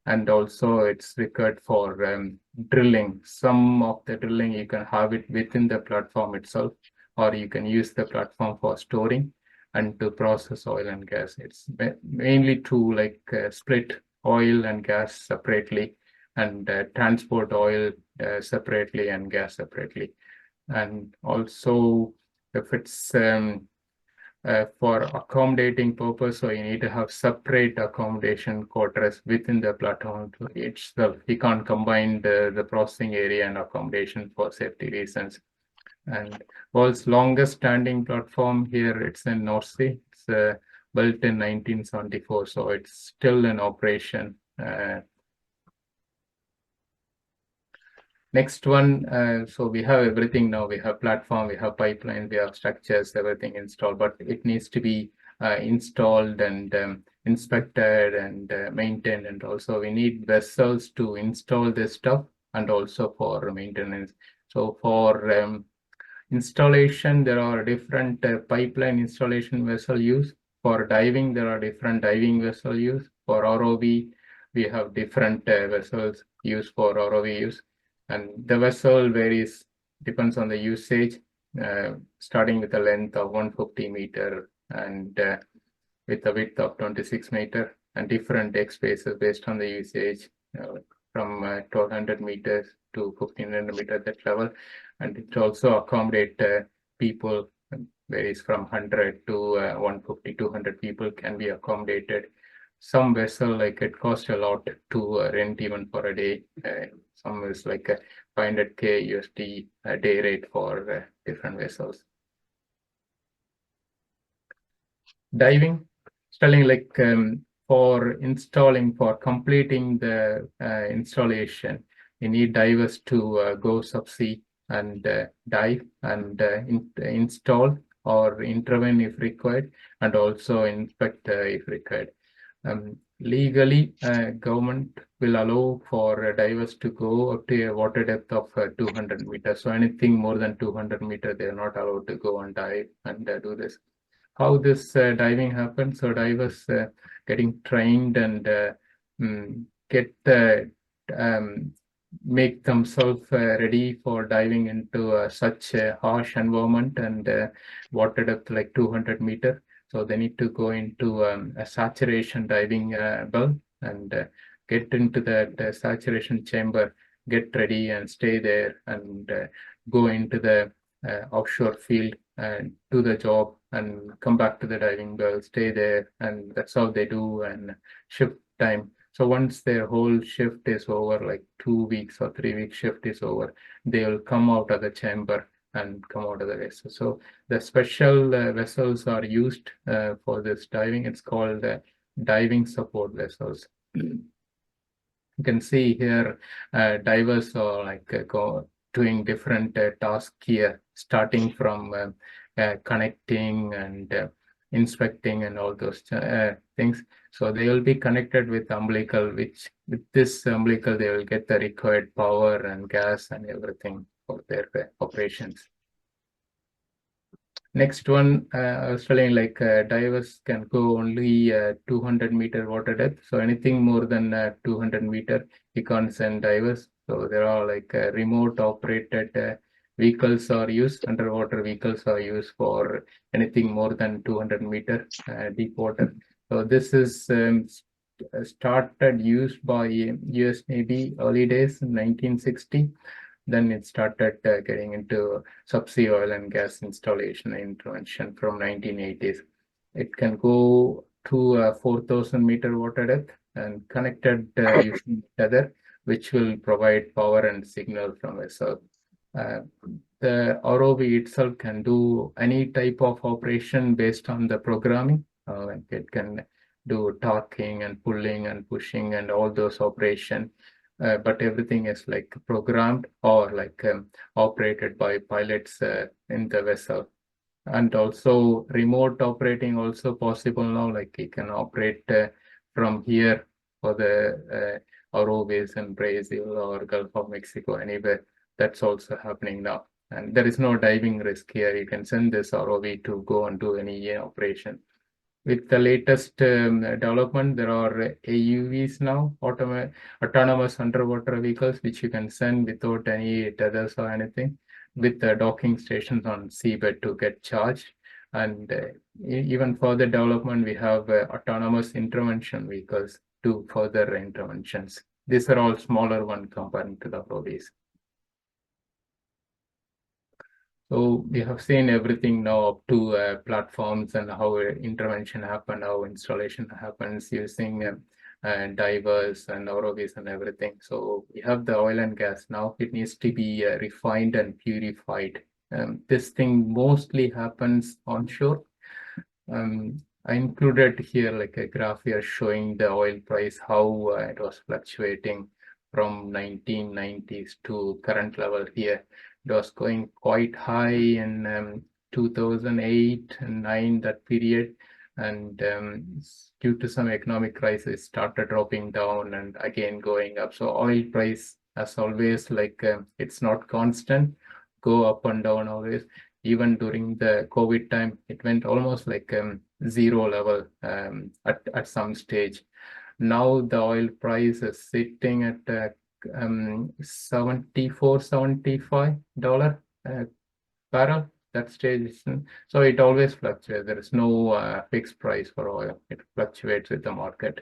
And also it's required for drilling. Some of the drilling, you can have it within the platform itself, or you can use the platform for storing and to process oil and gas. It's mainly to like split oil and gas separately, and transport oil separately and gas separately. And also if it's for accommodating purpose, so you need to have separate accommodation quarters within the platform itself. You can't combine the processing area and accommodation for safety reasons. And world's longest standing platform here, it's in North Sea. It's built in 1974, so it's still in operation. Next one, so we have everything now. We have platform, we have pipelines, we have structures, everything installed, but it needs to be installed and inspected and maintained. And also we need vessels to install this stuff, and also for maintenance. So for installation, there are different pipeline installation vessel use. For diving, there are different diving vessel use. For ROV, we have different vessels used for ROV use. And the vessel varies, depends on the usage, starting with a length of 150 meter and with a width of 26 meter, and different deck spaces based on the usage, from 1200 meters to 1500 meters at level. And it also accommodate people, varies from 100 to 150, 200 people can be accommodated. Some vessel, like it costs a lot to rent even for a day. Some is like a 500K USD day rate for different vessels. Diving, installing, like for installing, for completing the installation, you need divers to go subsea and dive and install or intervene if required, and also inspect if required. Legally, government will allow for divers to go up to a water depth of 200 meters. So anything more than 200 meters, they are not allowed to go and dive and do this. How this diving happens? So divers getting trained and get make themselves ready for diving into such a harsh environment and water depth like 200 meters. So they need to go into a saturation diving bell and get into that saturation chamber, get ready and stay there, and go into the offshore field and do the job and come back to the diving bell, stay there, and that's how they do, and shift time. So once their whole shift is over, like 2 weeks or 3 week shift is over, they will come out of the chamber and come out of the vessel. So the special vessels are used for this diving. It's called diving support vessels. You can see here divers are like doing different tasks here, starting from connecting and inspecting and all those things. So they will be connected with umbilical, which with this umbilical they will get the required power and gas and everything for their operations. Next one, I was telling, like divers can go only 200-meter water depth. So anything more than 200-meter, you can't send divers. So there are like remote operated vehicles are used, underwater vehicles are used for anything more than 200-meter deep water. So this is started used by US Navy early days in 1960. Then it started getting into subsea oil and gas installation intervention from 1980s. It can go to 4,000-meter water depth and connected using tether, which will provide power and signal from vessel. The ROV itself can do any type of operation based on the programming. It can do torquing and pulling and pushing and all those operations. But everything is like programmed or like operated by pilots in the vessel. And also remote operating also possible now, like you can operate from here for the ROVs in Brazil or Gulf of Mexico, anywhere. That's also happening now. And there is no diving risk here. You can send this ROV to go and do any operation. With the latest development, there are AUVs now, autonomous underwater vehicles, which you can send without any tethers or anything, with the docking stations on seabed to get charged. And even further development, we have autonomous intervention vehicles to further interventions. These are all smaller ones compared to the ROVs. So we have seen everything now up to platforms and how intervention happen, how installation happens using divers and ROVs and everything. So we have the oil and gas now. It needs to be refined and purified. This thing mostly happens onshore. I included here like a graph here showing the oil price, how it was fluctuating from 1990s to current level here. It was going quite high in 2008 and 9, that period, and due to some economic crisis started dropping down and again going up. So oil price, as always, like it's not constant, go up and down always. Even during the COVID time, it went almost like zero level at some stage. Now the oil price is sitting at $74-75 barrel. That stage, so it always fluctuates. There is no fixed price for oil. It fluctuates with the market.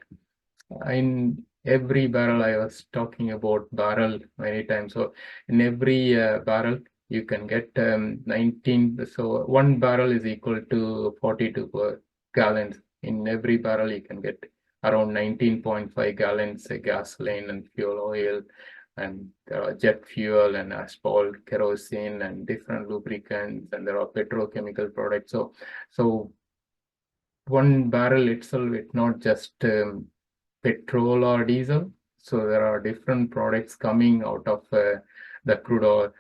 In every barrel, I was talking about barrel many times. So in every barrel, you can get 19. So 1 barrel is equal to 42 gallons. In every barrel, you can get around 19.5 gallons gasoline and fuel oil, and there are jet fuel and asphalt, kerosene, and different lubricants, and there are petrochemical products. So 1 barrel itself, it's not just petrol or diesel. So there are different products coming out of the crude oil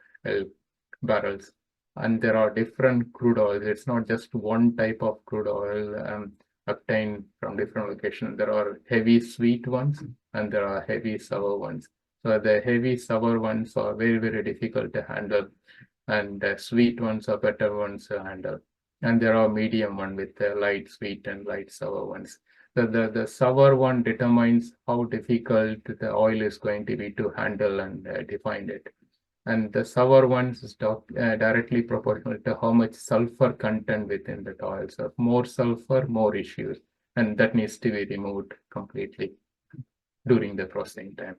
barrels, and there are different crude oils. It's not just one type of crude oil obtained from different locations. There are heavy sweet ones and there are heavy sour ones. So the heavy sour ones are very, very difficult to handle, and the sweet ones are better ones to handle. And there are medium one with light sweet and light sour ones. So the sour one determines how difficult the oil is going to be to handle and define it. And the sour ones is directly proportional to how much sulfur content within the oil. So more sulfur, more issues, and that needs to be removed completely during the processing time.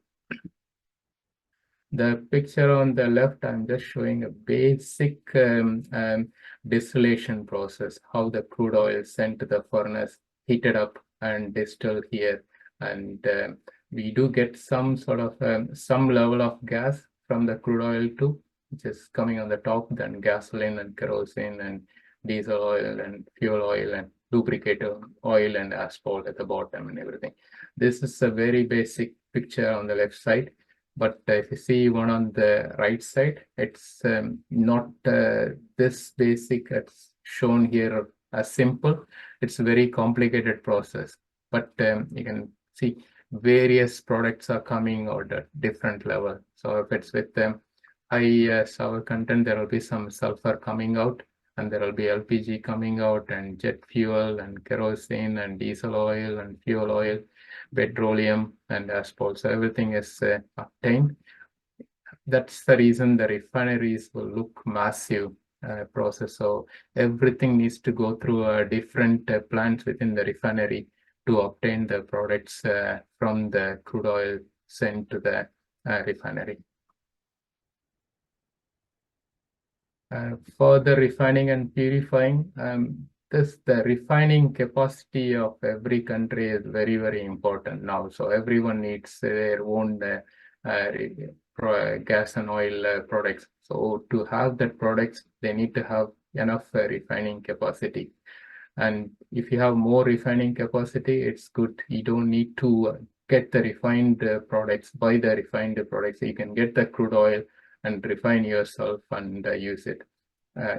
The picture on the left, I'm just showing a basic distillation process, how the crude oil sent to the furnace, heated up and distilled here. And we do get some sort of some level of gas from the crude oil too, which is coming on the top, then gasoline and kerosene and diesel oil and fuel oil and lubricator oil and asphalt at the bottom and everything. This is a very basic picture on the left side. But if you see one on the right side, it's not this basic. It's shown here as simple. It's a very complicated process. But you can see various products are coming out at different level. So if it's with high sour content, there will be some sulfur coming out, and there will be LPG coming out, and jet fuel, and kerosene, and diesel oil, and fuel oil, petroleum, and asphalt. So everything is obtained. That's the reason the refineries will look massive process. So everything needs to go through different plants within the refinery to obtain the products from the crude oil sent to the refinery. For the refining and purifying, the refining capacity of every country is very, very important now. So everyone needs their own gas and oil products. So to have that products, they need to have enough refining capacity. And if you have more refining capacity, it's good. You don't need to get the refined products, buy the refined products. You can get the crude oil and refine yourself and use it.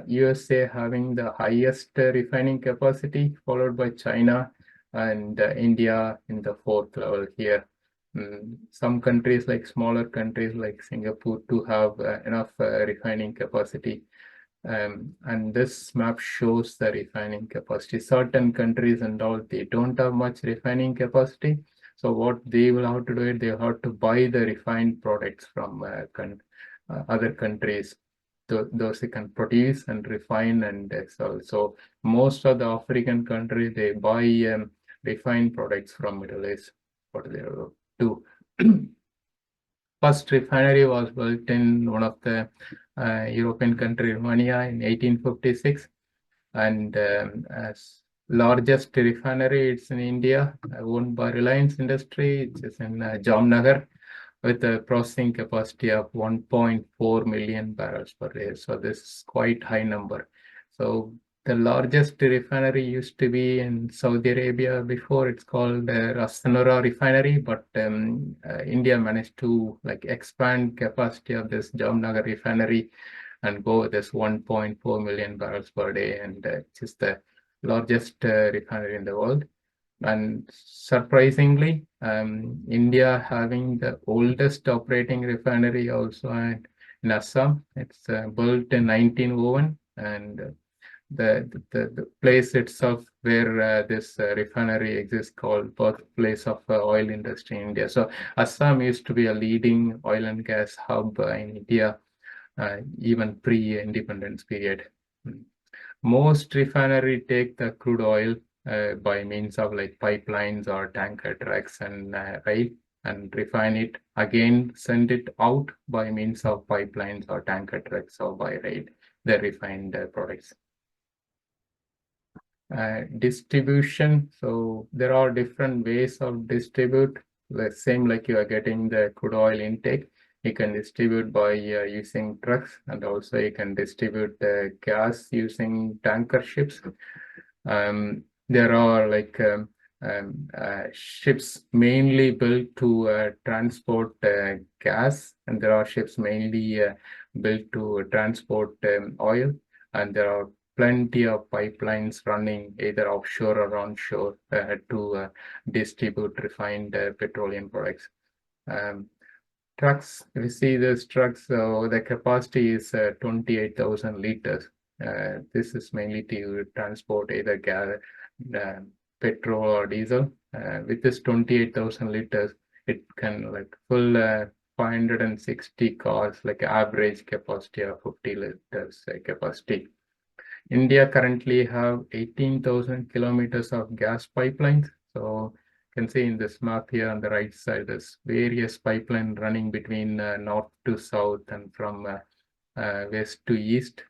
USA having the highest refining capacity, followed by China and India in the 4th level here. Some countries, like smaller countries like Singapore, do have enough refining capacity. And this map shows the refining capacity. Certain countries and all, they don't have much refining capacity. So what they will have to do it, they have to buy the refined products from other countries. Those they can produce and refine and sell. So most of the African countries, they buy refined products from Middle East. What they do. First refinery was built in one of the European country, Romania, in 1856, and as largest refinery, it's in India, owned by Reliance Industry. It's in Jamnagar, with a processing capacity of 1.4 million barrels per day. So this is quite high number. So the largest refinery used to be in Saudi Arabia before. It's called Ras Tanura refinery, but India managed to expand capacity of this Jamnagar refinery and go with this 1.4 million barrels per day, and which is the largest refinery in the world. And surprisingly, India having the oldest operating refinery also in Assam. It's built in 1901, and the place itself where this refinery exists called birthplace of oil industry in India. So Assam used to be a leading oil and gas hub in India, even pre-independence period. Most refinery take the crude oil by means of pipelines or tanker trucks and rail, and refine it again, send it out by means of pipelines or tanker trucks or by rail, the refined products. Distribution. So there are different ways of distribute. The same like you are getting the crude oil intake, you can distribute by using trucks, and also you can distribute the gas using tanker ships. There are ships mainly built to transport gas, and there are ships mainly built to transport oil, and there are plenty of pipelines running either offshore or onshore to distribute refined petroleum products. Trucks, if you see these trucks, the capacity is 28,000 liters. This is mainly to transport either gas, petrol or diesel. With this 28,000 liters, it can full 560 cars, average capacity of 50 liters capacity. India currently have 18,000 kilometers of gas pipelines. So can see in this map here on the right side, there's various pipelines running between north to south and from west to east.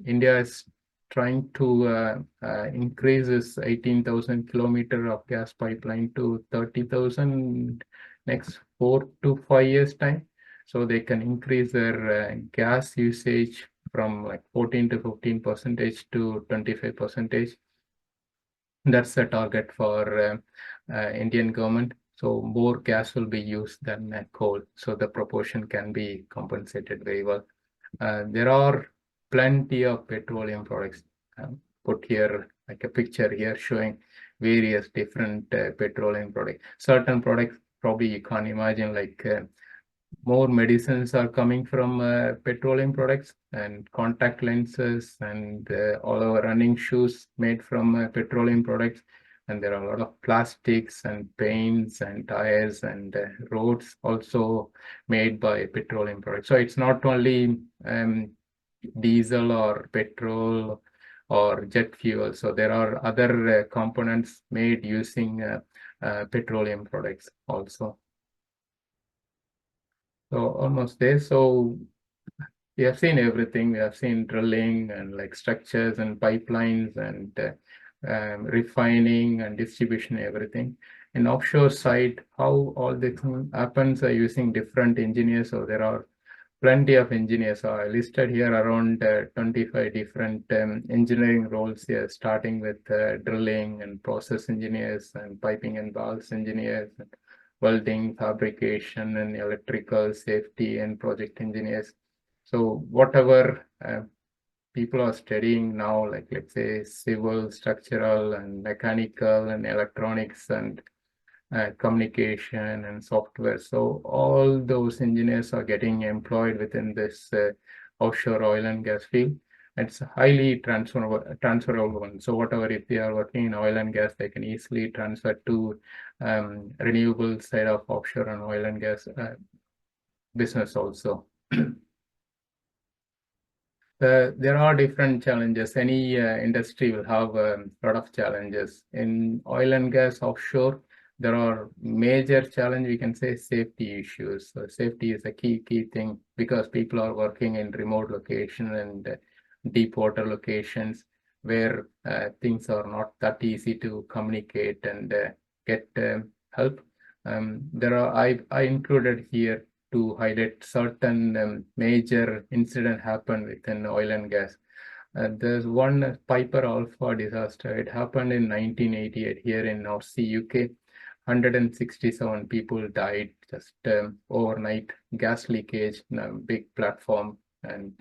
India is trying to increase its 18,000 kilometer of gas pipeline to 30,000 next 4 to 5 years time. So they can increase their gas usage from like 14 to 15% to 25%. That's the target for Indian government. So more gas will be used than coal. So the proportion can be compensated very well. There are plenty of petroleum products. Put here like a picture here showing various different petroleum products. Certain products probably you can't imagine, like more medicines are coming from petroleum products, and contact lenses and all our running shoes made from petroleum products. And there are a lot of plastics and paints and tires and roads also made by petroleum products. So it's not only diesel or petrol or jet fuel. So there are other components made using petroleum products also. So almost there. So we have seen everything. We have seen drilling and like structures and pipelines and refining and distribution, everything. In offshore side, how all this happens are using different engineers. So there are plenty of engineers. So I listed here around 25 different engineering roles here, starting with drilling and process engineers and piping and valves engineers, and welding, fabrication, and electrical safety and project engineers. So whatever people are studying now, like let's say civil, structural, and mechanical, and electronics, and communication and software. So all those engineers are getting employed within this offshore oil and gas field. It's a highly transferable one. So whatever, if they are working in oil and gas, they can easily transfer to renewable side of offshore and oil and gas business also. There are different challenges. Any industry will have a lot of challenges. In oil and gas offshore, there are major challenge, we can say safety issues. So safety is a key thing, because people are working in remote location and deep water locations where things are not that easy to communicate and get help. I included here to highlight certain major incident happened within oil and gas. There's one Piper Alpha disaster. It happened in 1988 here in North Sea, UK. 167 people died just overnight. Gas leakage in a big platform, and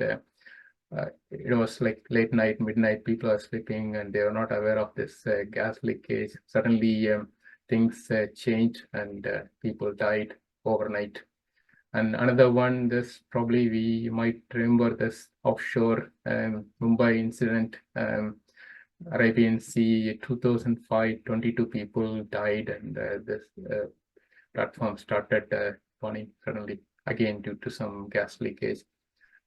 it was like late night, midnight. People are sleeping and they are not aware of this gas leakage. Suddenly things changed and people died overnight. And another one, this probably we might remember this offshore Mumbai incident, Arabian Sea, 2005, 22 people died, and this platform started burning suddenly, again due to some gas leakage.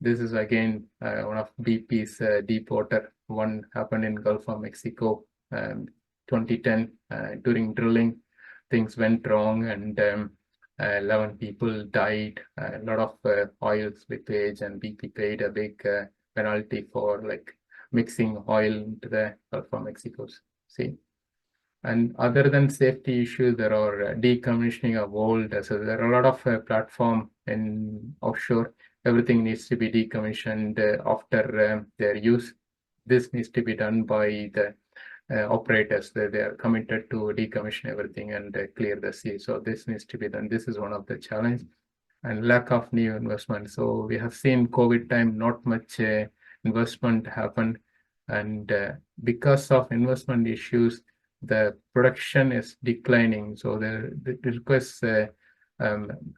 This is again one of BP's deep water. One happened in Gulf of Mexico, 2010. During drilling, things went wrong, and 11 people died. A lot of oil slippage, and BP paid a big penalty for like mixing oil into the Gulf of Mexico Sea. And other than safety issues, there are decommissioning of old. So there are a lot of platform in offshore. Everything needs to be decommissioned after their use. This needs to be done by the operators. They are committed to decommission everything and clear the sea. So this needs to be done. This is one of the challenge, and lack of new investment. So we have seen COVID time, not much investment happened, and because of investment issues, the production is declining. So it requires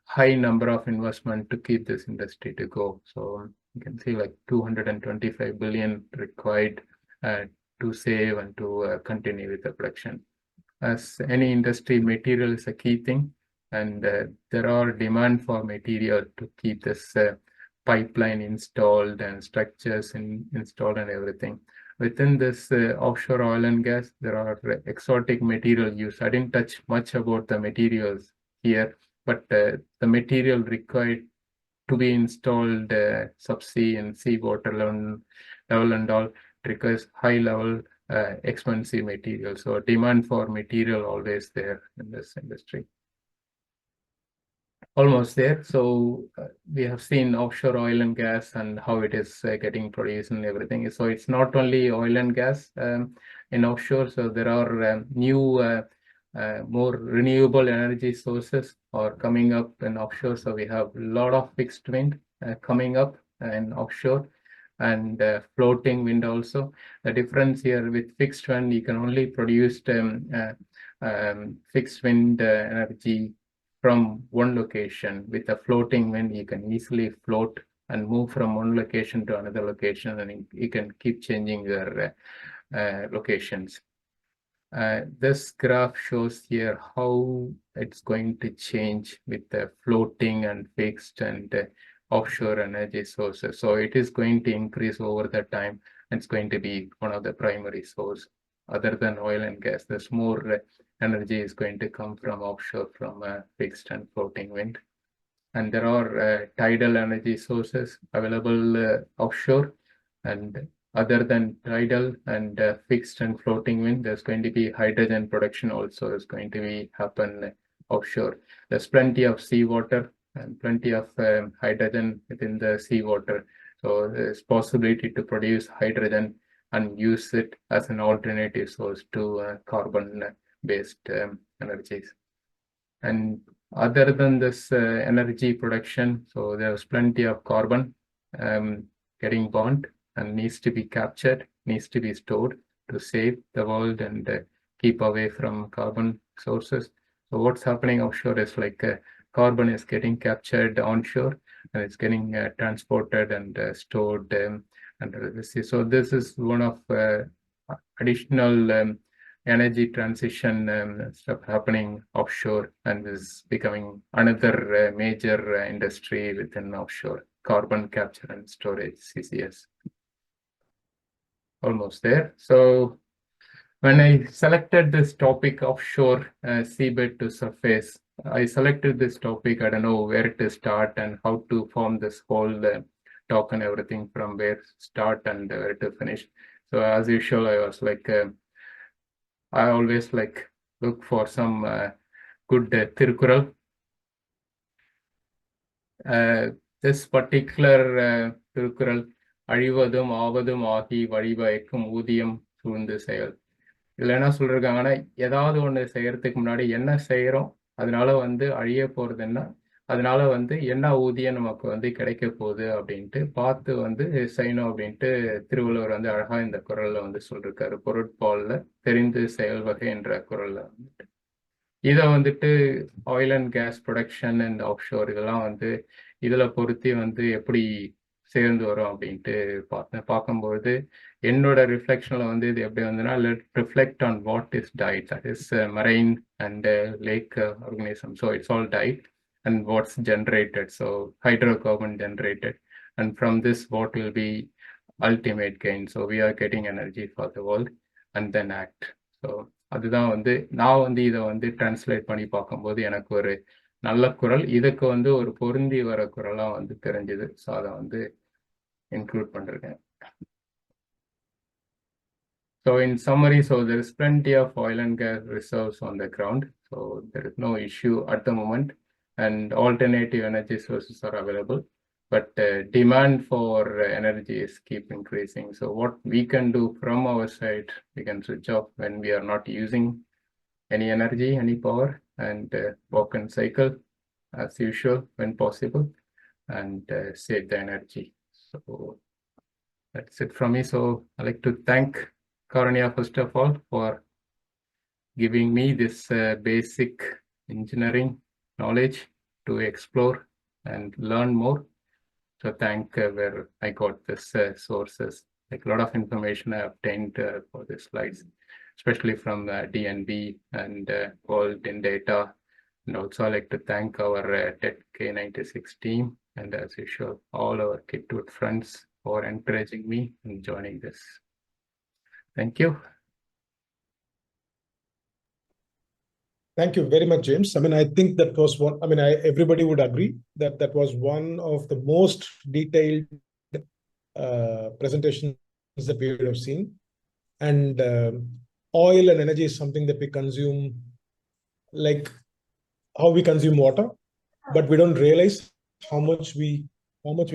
high number of investment to keep this industry to go. So you can see like 225 billion required to save and to continue with the production. As any industry, material is a key thing, and there are demand for material to keep this pipeline installed and structures installed and everything. within this offshore oil and gas, there are exotic material use. I didn't touch much about the materials here, but the material required to be installed subsea and seawater level and all requires high level expensive material. So demand for material always there in this industry. Almost there. So we have seen offshore oil and gas and how it is getting produced and everything. So it's not only oil and gas in offshore. So there are new more renewable energy sources are coming up in offshore. So we have a lot of fixed wind coming up in offshore and floating wind also. The difference here with fixed wind, you can only produce fixed wind energy from one location. With a floating wind, you can easily float and move from one location to another location, and you can keep changing your locations. This graph shows here how it's going to change with the floating and fixed and offshore energy sources. So it is going to increase over the time. It's going to be one of the primary source other than oil and gas. There's more energy is going to come from offshore, from fixed and floating wind. And there are tidal energy sources available offshore, and other than tidal and fixed and floating wind, there's going to be hydrogen production also is going to be happen offshore. There's plenty of seawater and plenty of hydrogen within the seawater. So there's possibility to produce hydrogen and use it as an alternative source to carbon-based energies. And other than this energy production, so there's plenty of carbon getting burned and needs to be captured, needs to be stored to save the world and keep away from carbon sources. So what's happening offshore is like carbon is getting captured onshore and it's getting transported and stored under the sea. So this is one of additional energy transition stuff happening offshore, and is becoming another major industry within offshore, carbon capture and storage, CCS. Almost there. So when I selected this topic, offshore seabed to surface, I selected this topic. I don't know where to start and how to form this whole talk and everything, from where to start and where to finish. So as usual, I was like, I always like look for some good Tirukural. This particular Tirukural, அழிவதும் ஆவதும் ஆகி வழிவயக்கும் ஊதியம் சூழ்ந்து செயல். இதுல என்ன சொல்றாங்கன்னா, ஏதாவது ஒண்ணு செய்யறதுக்கு முன்னாடி என்ன செய்யறோம், அதனால அழிய போறது என்ன, அதனால என்ன ஊதியம் நமக்கு கிடைக்க போகுது அப்படின்ட்டு பார்த்து செய்யணும் அப்படின்ட்டு திருவள்ளுவர் அழகா இந்த குறள்ல சொல்லிருக்காரு. பொருட்பால்ல தெரிந்து செயல் வகை என்ற குறள்ல இதை oil and gas production and offshore இதெல்லாம் இதுல பொருத்தி எப்படி சேர்ந்து வரும் அப்படின்ட்டு பார்க்கும்போது என்னோட ரிஃப்ளெக்ஷன்ல இது எப்படி let reflect on what is diet, that is marine and lake organism. So it's all diet and what's generated, so hydrocarbon generated, and from this what will be ultimate gain. So we are getting energy for the world and then act. So அதுதான் நான் இதை translate பண்ணி பார்க்கும்போது எனக்கு ஒரு நல்ல குறள், இதுக்கு ஒரு பொருந்தி வர குறளா தெரிஞ்சது. ஸோ அதை இன்க்ளூட் பண்ணிருக்கேன். So in summary, so there is plenty of oil and gas reserves on the ground. So there is no issue at the moment, and alternative energy sources are available. But demand for energy is keep increasing. So what we can do from our side, we can switch off when we are not using any energy, any power, and walk and cycle as usual when possible, and save the energy. So that's it from me. So I'd like to thank Karanya first of all for giving me this basic engineering knowledge to explore and learn more. So thank where I got this sources, like a lot of information I obtained for the slides, especially from DNB and World in Data. And also I like to thank our K'96 team, and as usual, all our Kitwood friends for encouraging me and joining this. Thank you. Thank you very much, James. I mean, I think that was one, I mean, everybody would agree that that was one of the most detailed presentations that we have seen. And oil and energy is something that we consume, like how we consume water, but we don't realize how much we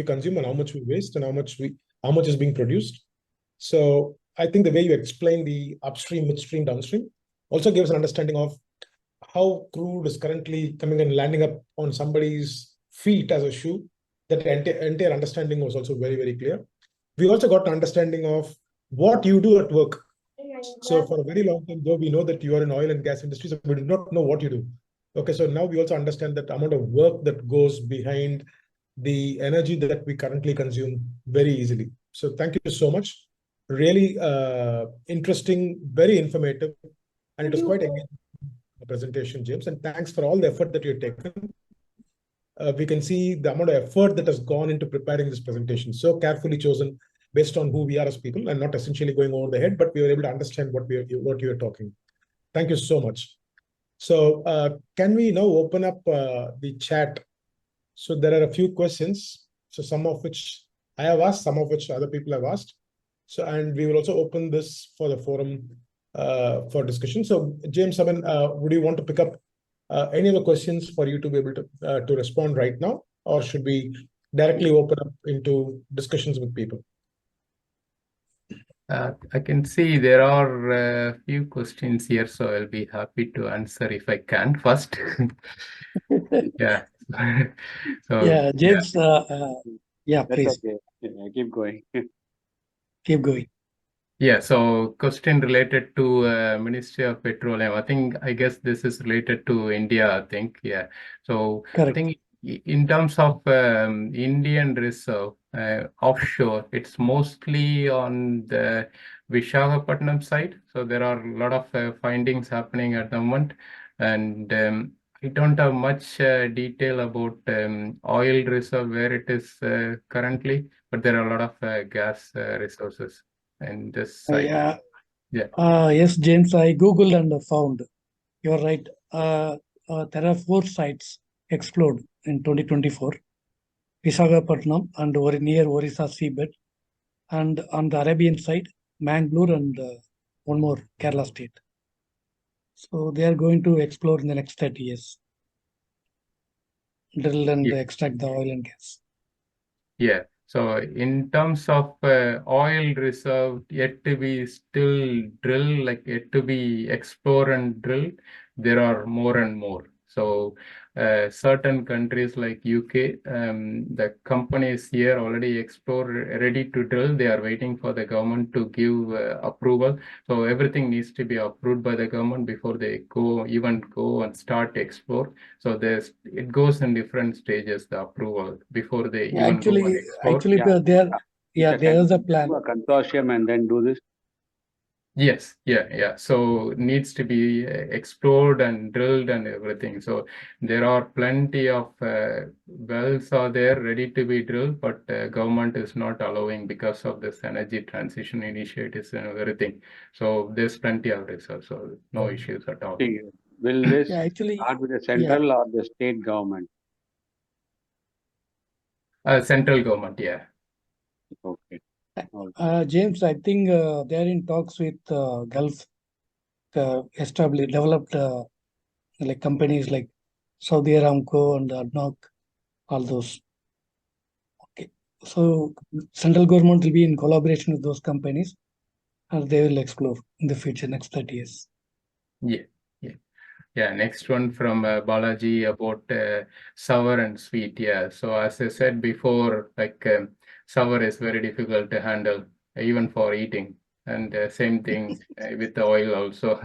consume and how much we waste and how much is being produced. So I think the way you explain the upstream, midstream, downstream also gives an understanding of how crude is currently coming and landing up on somebody's feet as a shoe. That entire understanding was also very, very clear. We also got an understanding of what you do at work. So for a very long time, though we know that you are in oil and gas industry, so we do not know what you do. Okay, so now we also understand that amount of work that goes behind the energy that we currently consume very easily. So thank you so much. Really interesting, very informative, and it was quite engaging presentation, James. And thanks for all the effort that you've taken. We can see the amount of effort that has gone into preparing this presentation, so carefully chosen based on who we are as people and not essentially going over the head, but we were able to understand what you are talking. Thank you so much. So can we now open up the chat? So there are a few questions, so some of which I have asked, some of which other people have asked. So, and we will also open this for the forum for discussion. So James, I mean, would you want to pick up any other questions for you to be able to respond right now, or should we directly open up into discussions with people? I can see there are a few questions here, so I'll be happy to answer if I can first. Yeah. So Yeah, James. Yeah, That's please okay. Yeah, keep going. keep going. yeah, so question related to Ministry of Petroleum. I guess this is related to India, I think. Yeah. So I Correct. think in terms of Indian reserve offshore, it's mostly on the Visakhapatnam side. So there are a lot of findings happening at the moment, and I don't have much detail about oil reserve where it is currently, but there are a lot of gas resources in this side. Yeah. Yeah. Yes, James. I googled and found. You're right. There are 4 sites explored in 2024: Visakhapatnam and near Orissa Seabed, and on the Arabian side, Mangalore and one more, Kerala state. So they are going to explore in the next 30 years, drill and Yeah. extract the oil and gas. Yeah. So in terms of oil reserve yet to be still drill, like yet to be explore and drill, there are more and more. So certain countries like UK, the companies here already explore, ready to drill. They are waiting for the government to give approval. So everything needs to be approved by the government before they go and start explore. So it goes in different stages, the approval, before they even go and explore. Actually, there's a plan. Do a consortium and then do this. Yes, yeah. So needs to be explored and drilled and everything. So there are plenty of wells are there ready to be drilled, but government is not allowing because of this energy transition initiatives and everything. So there's plenty of research, so no issues at all. See, will this Actually, start with the central or the state government? Central government, yeah. Okay. James, I think they are in talks with Gulf developed like companies like Saudi Aramco and ADNOC, all those. Okay, so central government will be in collaboration with those companies, and they will explore in the future, next 30 years. Yeah, next one from Balaji about sour and sweet. Yeah, so as I said before, like sour is very difficult to handle, even for eating. And same thing with the oil also.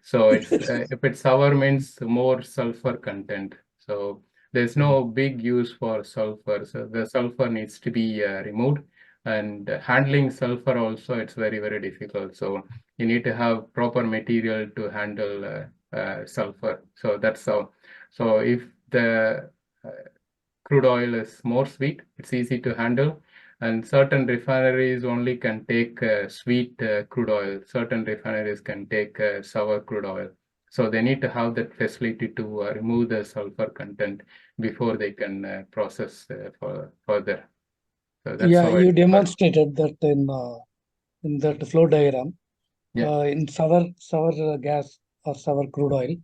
So it's if it's sour means more sulfur content. So there's no big use for sulfur. So the sulfur needs to be removed. And handling sulfur also, it's very, very difficult. So you need to have proper material to handle sulfur. So that's how. So if the crude oil is more sweet, it's easy to handle, And certain refineries only can take sweet crude oil. Certain refineries can take sour crude oil. So they need to have that facility to remove the sulfur content before they can process further. So that's Yeah, how you it. demonstrated that in that flow diagram. Yeah. In sour gas or sour crude oil,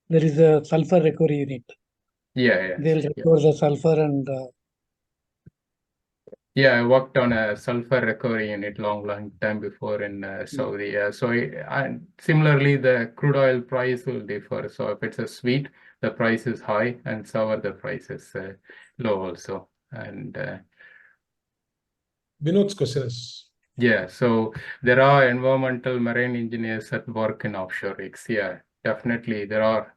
there is a sulfur recovery unit. Yeah. They'll recover the sulfur and Yeah, I worked on a sulfur recovery unit long time before in Saudi. So and similarly, the crude oil price will differ. So if it's a sweet, the price is high, and sour, the price is low also. And Vinod's question is. yeah, so there are environmental marine engineers that work in offshore rigs. Yeah, definitely there are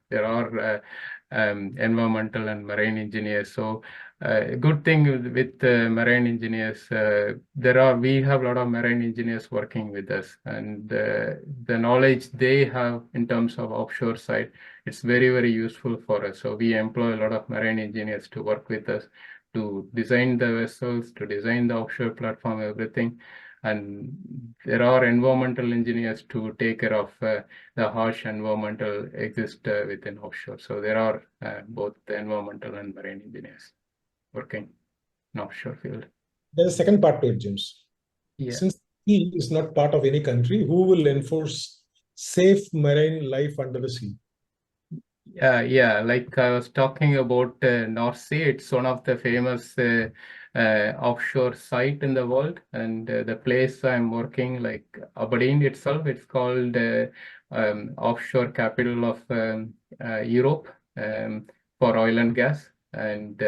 environmental and marine engineers. So good thing with marine engineers, we have a lot of marine engineers working with us, and the knowledge they have in terms of offshore side, it's very useful for us. So we employ a lot of marine engineers to work with us to design the vessels, to design the offshore platform, everything. And there are environmental engineers to take care of the harsh environmental exist within offshore. So there are both the environmental and marine engineers working in offshore field. There's a second part to it, James. Yeah. Since sea is not part of any country, who will enforce safe marine life under the sea? Yeah, like I was talking about North Sea, it's one of the famous offshore site in the world, and the place I'm working, like Aberdeen itself, it's called offshore capital of Europe for oil and gas, and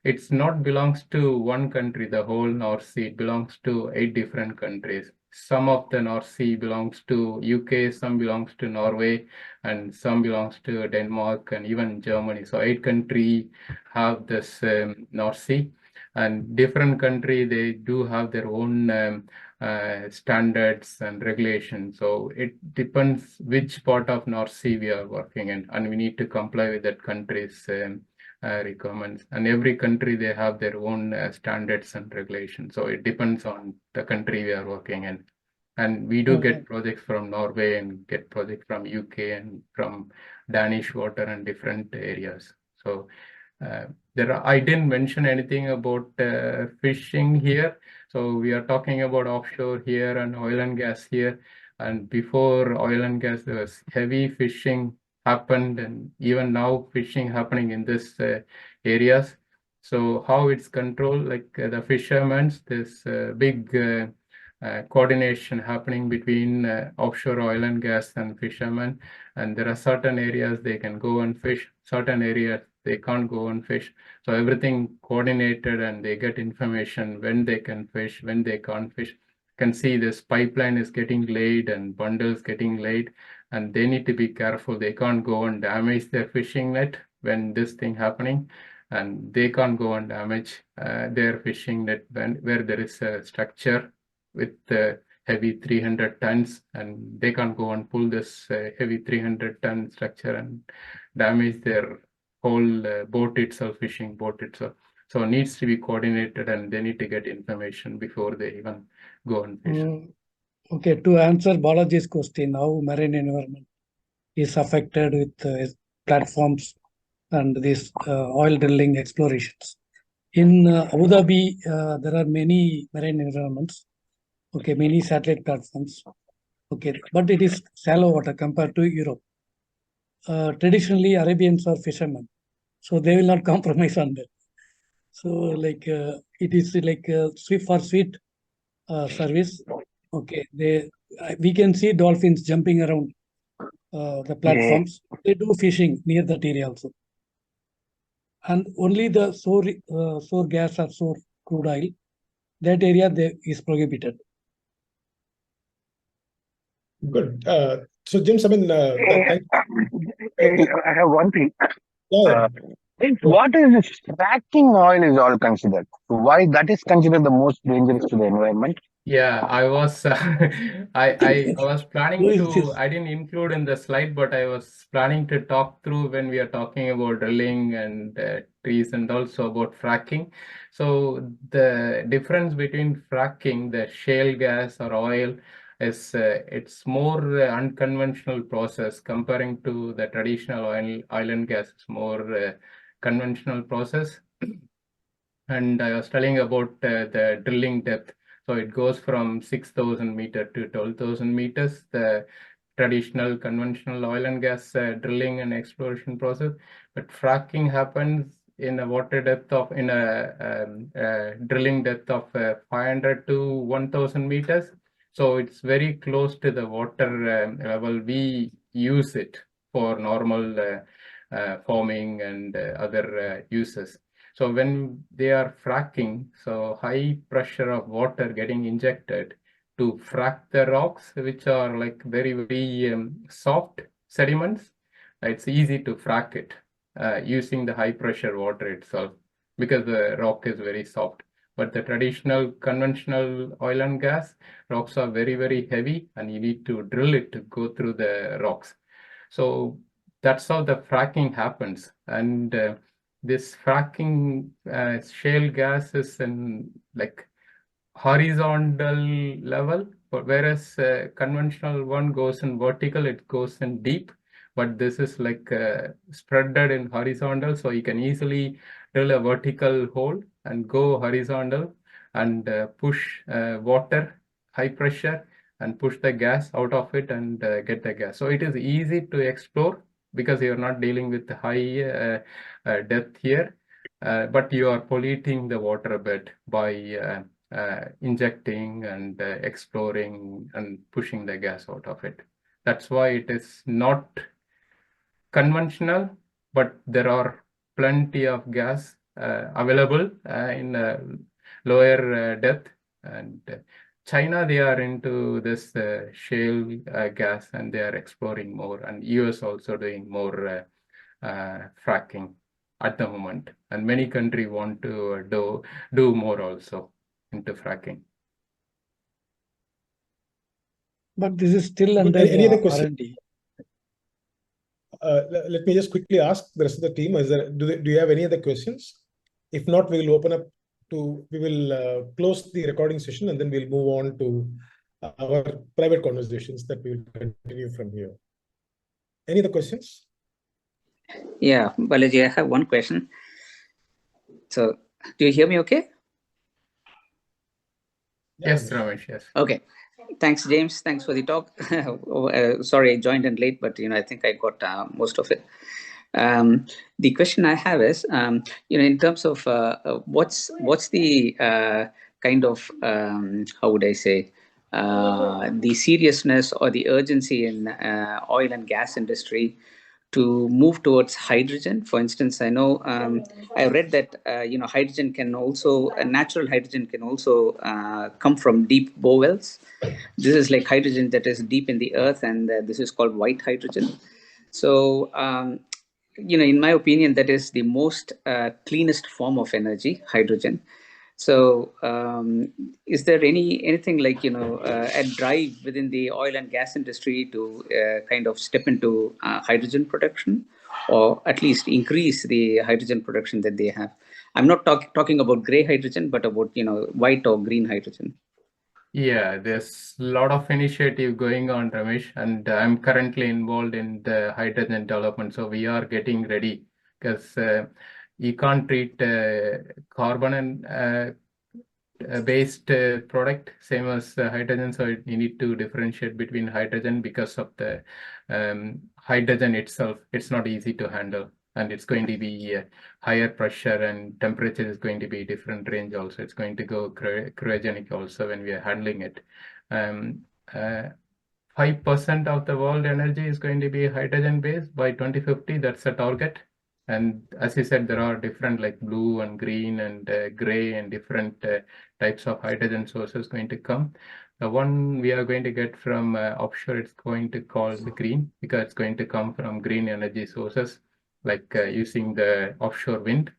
it's not belongs to one country, the whole North Sea. It belongs to 8 different countries. Some of the North Sea belongs to UK, some belongs to Norway, and some belongs to Denmark and even Germany. So 8 countries have this North Sea, and different country, they do have their own standards and regulations. So it depends which part of North Sea we are working in, and we need to comply with that country's requirements. And every country, they have their own standards and regulations. So it depends on the country we are working in. And we do get projects from Norway and get projects from UK and from Danish water and different areas. So I didn't mention anything about fishing here. So we are talking about offshore here and oil and gas here. And before oil and gas, there was heavy fishing happened, and even now fishing happening in this areas. So how it's controlled, like the fishermen, there's big coordination happening between offshore oil and gas and fishermen, and there are certain areas they can go and fish, certain areas they can't go and fish. So everything coordinated, and they get information when they can fish, when they can't fish. You can see this pipeline is getting laid and bundles getting laid, and they need to be careful. They can't go and damage their fishing net when this thing happening, and they can't go and damage their fishing net where there is a structure with heavy 300 tons, and they can't go and pull this heavy 300-ton structure and damage their whole boat itself, fishing boat itself. So it needs to be coordinated, and they need to get information before they even go and fish. Okay, to answer Balaji's question, how marine environment is affected with platforms and these oil drilling explorations. In Abu Dhabi, there are many marine environments, okay, many satellite platforms, okay, but it is shallow water compared to Europe. Traditionally, Arabians are fishermen, so they will not compromise on that. So, like, it is like for sweet service. Okay, we can see dolphins jumping around the platforms. They do fishing near that area also, and only the sour gas or sour crude oil, that area is prohibited. Good. So, James, I mean, I have one thing. yeah, What is this fracking oil is all considered? Why that is considered the most dangerous to the environment? Yeah, I was I was planning Who is to, this? I didn't include in the slide, but I was planning to talk through when we are talking about drilling and trees, and also about fracking. So the difference between fracking, the shale gas or oil, is it's more unconventional process comparing to the traditional oil and gas. It's more conventional process. And I was telling about the drilling depth. So it goes from 6,000 meters to 12,000 meters, the traditional conventional oil and gas drilling and exploration process. But fracking happens in a water depth of, in a drilling depth of 500 to 1,000 meters. So it's very close to the water level. We use it for normal farming and other uses. So when they are fracking, so high pressure of water getting injected to frack the rocks, which are like very, very soft sediments, it's easy to frack it using the high pressure water itself because the rock is very soft. But the traditional conventional oil and gas rocks are very, very heavy, and you need to drill it to go through the rocks. So that's how the fracking happens. And this fracking shale gas is in like horizontal level, whereas conventional one goes in vertical, it goes in deep, but this is like spreaded in horizontal, so you can easily drill a vertical hole and go horizontal and push water, high pressure, and push the gas out of it and get the gas. So it is easy to explore because you're not dealing with the high depth here, but you are polluting the waterbed by injecting and exploring and pushing the gas out of it. That's why it is not conventional, but there are plenty of gas available in lower depth. And China, they are into this shale gas, and they are exploring more, and US also doing more fracking at the moment, and many countries want to do more also into fracking. But this is still under Any other question? R&D. Let me just quickly ask the rest of the team, do you have any other questions? If not, we will open up to, we will close the recording session, and then we'll move on to our private conversations that we will continue from here. Any other questions? Yeah, Balaji, I have one question. So, do you hear me okay? Yes, Ramesh, yes. Okay. Thanks, James. Thanks for the talk. Sorry, I joined in late, but I think I got most of it. The question I have is, in terms of what's the kind of how would I say the seriousness or the urgency in oil and gas industry to move towards hydrogen? For instance, I know I read that hydrogen can also, natural hydrogen can also come from deep bore wells. This is like hydrogen that is deep in the earth, and this is called white hydrogen. So in my opinion, that is the most cleanest form of energy, hydrogen. So is there anything like, a drive within the oil and gas industry to kind of step into hydrogen production, or at least increase the hydrogen production that they have? I'm not talking about gray hydrogen, but about, white or green hydrogen. Yeah, there's a lot of initiative going on, Ramesh, and I'm currently involved in the hydrogen development. So we are getting ready, because you can't treat carbon and based product same as hydrogen. So you need to differentiate between hydrogen, because of the hydrogen itself. It's not easy to handle, and it's going to be higher pressure, and temperature is going to be different range also. It's going to go cryogenic also when we are handling it. 5% of the world energy is going to be hydrogen based by 2050. That's a target. And as you said, there are different like blue and green and gray and different types of hydrogen sources going to come. The one we are going to get from offshore, it's going to call the green, because it's going to come from green energy sources, like using the offshore wind.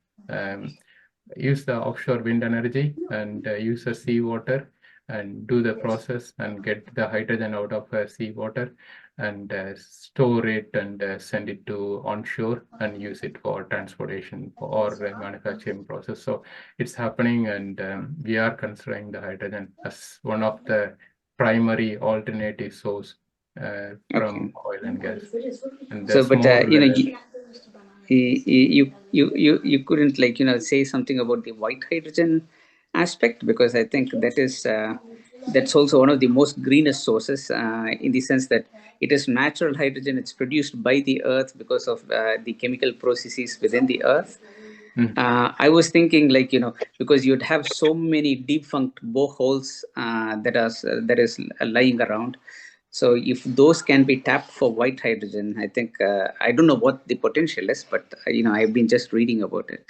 Use the offshore wind energy and use the seawater and do the process and get the hydrogen out of seawater, and store it and send it to onshore and use it for transportation or manufacturing process. So it's happening, and we are considering the hydrogen as one of the primary alternative source from oil and gas. And So, there's but more, you couldn't, like, say something about the white hydrogen aspect, because I think that is that's also one of the most greenest sources, in the sense that it is natural hydrogen. It's produced by the earth because of the chemical processes within the earth. I was thinking, like, because you'd have so many defunct boreholes that is lying around. So if those can be tapped for white hydrogen, I think, I don't know what the potential is, but I've been just reading about it,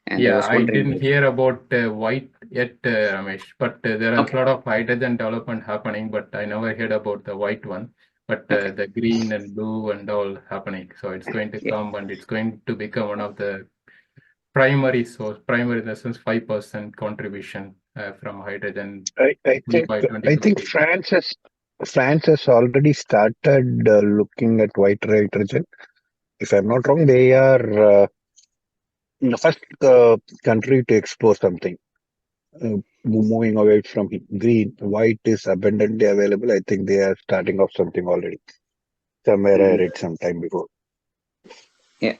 and I was wondering. didn't hear about white yet, Ramesh, but there are a lot of hydrogen development happening, but I never heard about the white one. But the green and blue and all happening, so it's going to come, and it's going to become one of the primary source, primary in the sense 5% contribution from hydrogen. I think France has already started looking at white hydrogen. If I'm not wrong, they are the first country to explore something. Moving away from green, white is abundantly available. I think they are starting off something already. Somewhere I read some time before. Yeah.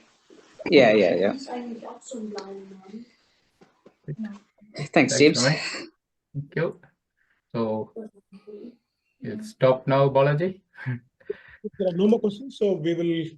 Thanks, James. Ramesh. Thank you. So it's stop now, Balaji. There are no more questions, so we will